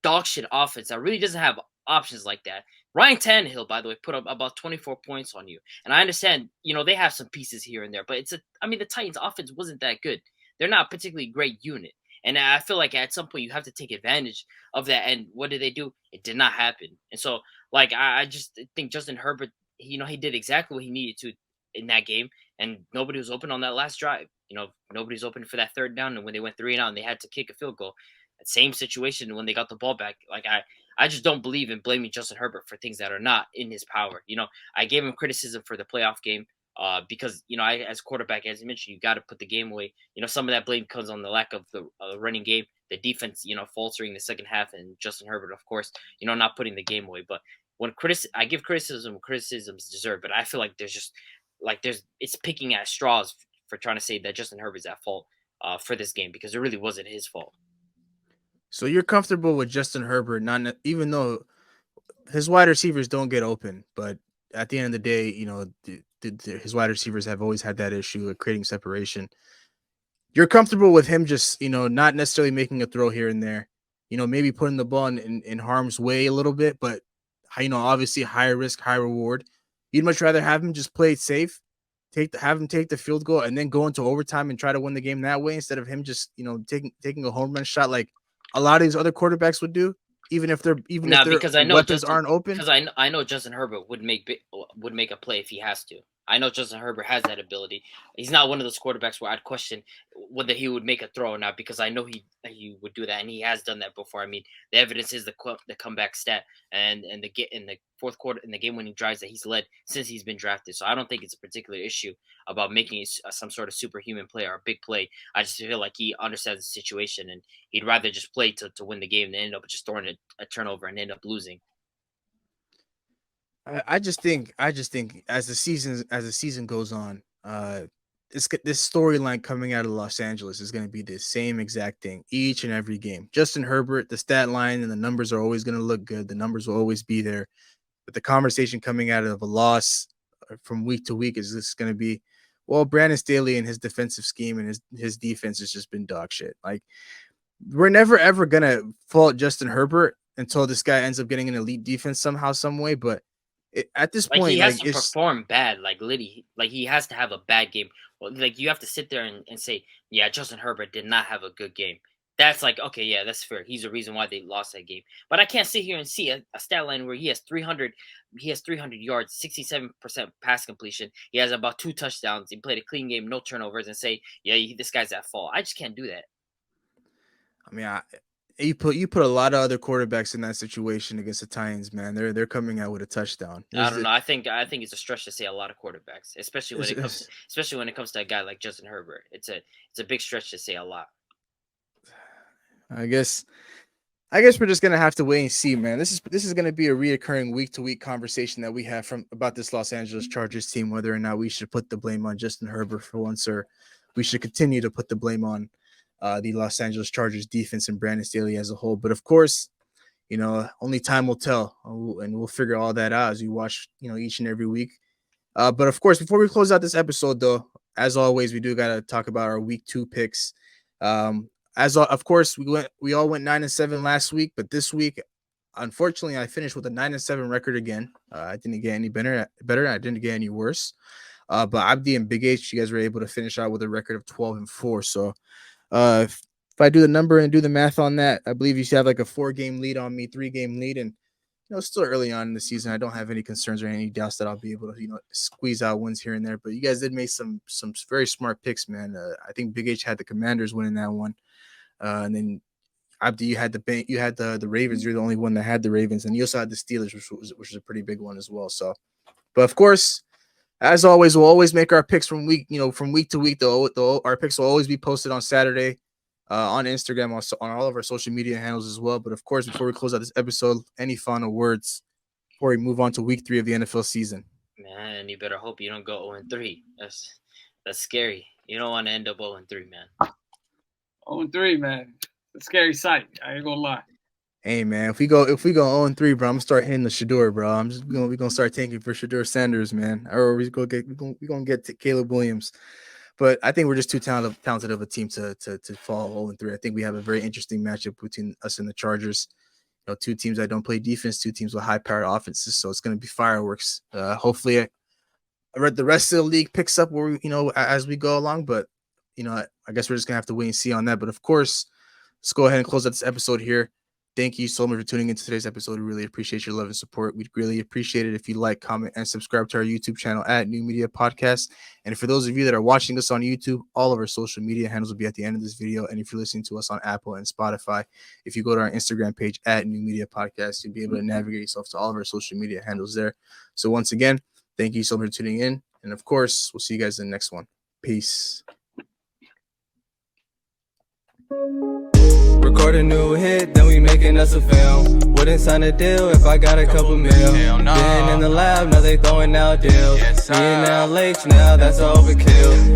dog shit offense that really doesn't have options like that. Ryan Tannehill, by the way, put up about 24 points on you. And I understand, they have some pieces here and there, but the Titans offense wasn't that good. They're not a particularly great unit. And I feel like at some point you have to take advantage of that. And what did they do? It did not happen. And so, I just think Justin Herbert, he did exactly what he needed to in that game. And nobody was open on that last drive. Nobody was open for that third down. And when they went 3 and out and they had to kick a field goal, that same situation when they got the ball back. I just don't believe in blaming Justin Herbert for things that are not in his power. I gave him criticism for the playoff game. Because as quarterback, as you mentioned, you got to put the game away. Some of that blame comes on the lack of the running game, the defense, faltering the second half, and Justin Herbert, of course, not putting the game away. But when I give criticisms deserved, but I feel like it's picking at straws for trying to say that Justin Herbert's at fault for this game because it really wasn't his fault. So you're comfortable with Justin Herbert, even though his wide receivers don't get open, but at the end of the day, his wide receivers have always had that issue of creating separation. You're comfortable with him just, not necessarily making a throw here and there, maybe putting the ball in harm's way a little bit, but, obviously higher risk, high reward. You'd much rather have him just play it safe, have him take the field goal, and then go into overtime and try to win the game that way instead of him just taking a home run shot like a lot of these other quarterbacks would do, even if their because I know weapons aren't open. Because I know Justin Herbert would make a play if he has to. I know Justin Herbert has that ability. He's not one of those quarterbacks where I'd question whether he would make a throw or not, because I know he would do that, and he has done that before. I mean, the evidence is the comeback stat and in the fourth quarter in the game-winning drives that he's led since he's been drafted. So I don't think it's a particular issue about making some sort of superhuman play or a big play. I just feel like he understands the situation, and he'd rather just play to win the game than end up just throwing a turnover and end up losing. I just think as the season goes on, this storyline coming out of Los Angeles is going to be the same exact thing each and every game. Justin Herbert, the stat line and the numbers are always going to look good. The numbers will always be there, but the conversation coming out of a loss from week to week is this going to be, well, Brandon Staley and his defensive scheme and his defense has just been dog shit. Like, we're never ever going to fault Justin Herbert until this guy ends up getting an elite defense somehow, some way, but at this point, he has to perform bad. Like, literally, like he has to have a bad game. Well, like, you have to sit there and say, yeah, Justin Herbert did not have a good game. That's like, okay, yeah, that's fair. He's the reason why they lost that game. But I can't sit here and see a stat line where he has 300 yards, 67% pass completion. He has about 2 touchdowns. He played a clean game, no turnovers, and say, yeah, this guy's at fault. I just can't do that. I mean, you put a lot of other quarterbacks in that situation against the Titans, man. They're coming out with a touchdown. I don't know. I think it's a stretch to say a lot of quarterbacks, especially when it comes to a guy like Justin Herbert. It's a big stretch to say a lot. I guess we're just gonna have to wait and see, man. This is gonna be a reoccurring week to week conversation that we have about this Los Angeles Chargers team, whether or not we should put the blame on Justin Herbert for once, or we should continue to put the blame on the Los Angeles Chargers defense and Brandon Staley as a whole. But of course, only time will tell, and we'll figure all that out as we watch, each and every week. But of course, before we close out this episode, though, as always, we do got to talk about our week 2 picks. Of course, we all went 9-7 last week, but this week, unfortunately, I finished with a 9-7 record again. I didn't get any better. I didn't get any worse. But Abdi and Big H, you guys were able to finish out with a record of 12-4. So, if I do the number and do the math on that, I believe you should have like a 4-game lead on me, 3-game lead, and it's still early on in the season. I don't have any concerns or any doubts that I'll be able to squeeze out wins here and there. But you guys did make some very smart picks, man. I think Big H had the Commanders winning that one, and then Abdi, you had the Ravens. You're the only one that had the Ravens, and you also had the Steelers, which was a pretty big one as well. So, but of course, as always, we'll always make our picks from week to week. Though our picks will always be posted on Saturday, on Instagram, on all of our social media handles as well. But of course, before we close out this episode, any final words before we move on to week 3 of the NFL season? Man, you better hope you don't go 0-3. That's scary. You don't want to end up 0-3, man. 0-3, man. It's a scary sight. I ain't gonna lie. Hey, man, if we go 0-3, bro, I'm gonna start hitting the Shador, bro. We're gonna start tanking for Shador Sanders, man. Or we're gonna get Caleb Williams. But I think we're just too talented of a team to fall 0-3. I think we have a very interesting matchup between us and the Chargers. 2 teams that don't play defense, 2 teams with high-powered offenses. So it's going to be fireworks. Hopefully, the rest of the league picks up where as we go along. But I guess we're just gonna have to wait and see on that. But of course, let's go ahead and close out this episode here. Thank you so much for tuning into today's episode. We really appreciate your love and support. We'd really appreciate it if you like, comment, and subscribe to our YouTube channel at New Media Podcast. And for those of you that are watching us on YouTube, all of our social media handles will be at the end of this video. And if you're listening to us on Apple and Spotify, if you go to our Instagram page at New Media Podcast, you'll be able to navigate yourself to all of our social media handles there. So once again, thank you so much for tuning in. And of course, we'll see you guys in the next one. Peace. Record a new hit, then we making us a film. Wouldn't sign a deal if I got a couple mil. Been in the lab, now they throwing out deals. Me and now Lake, now that's overkill.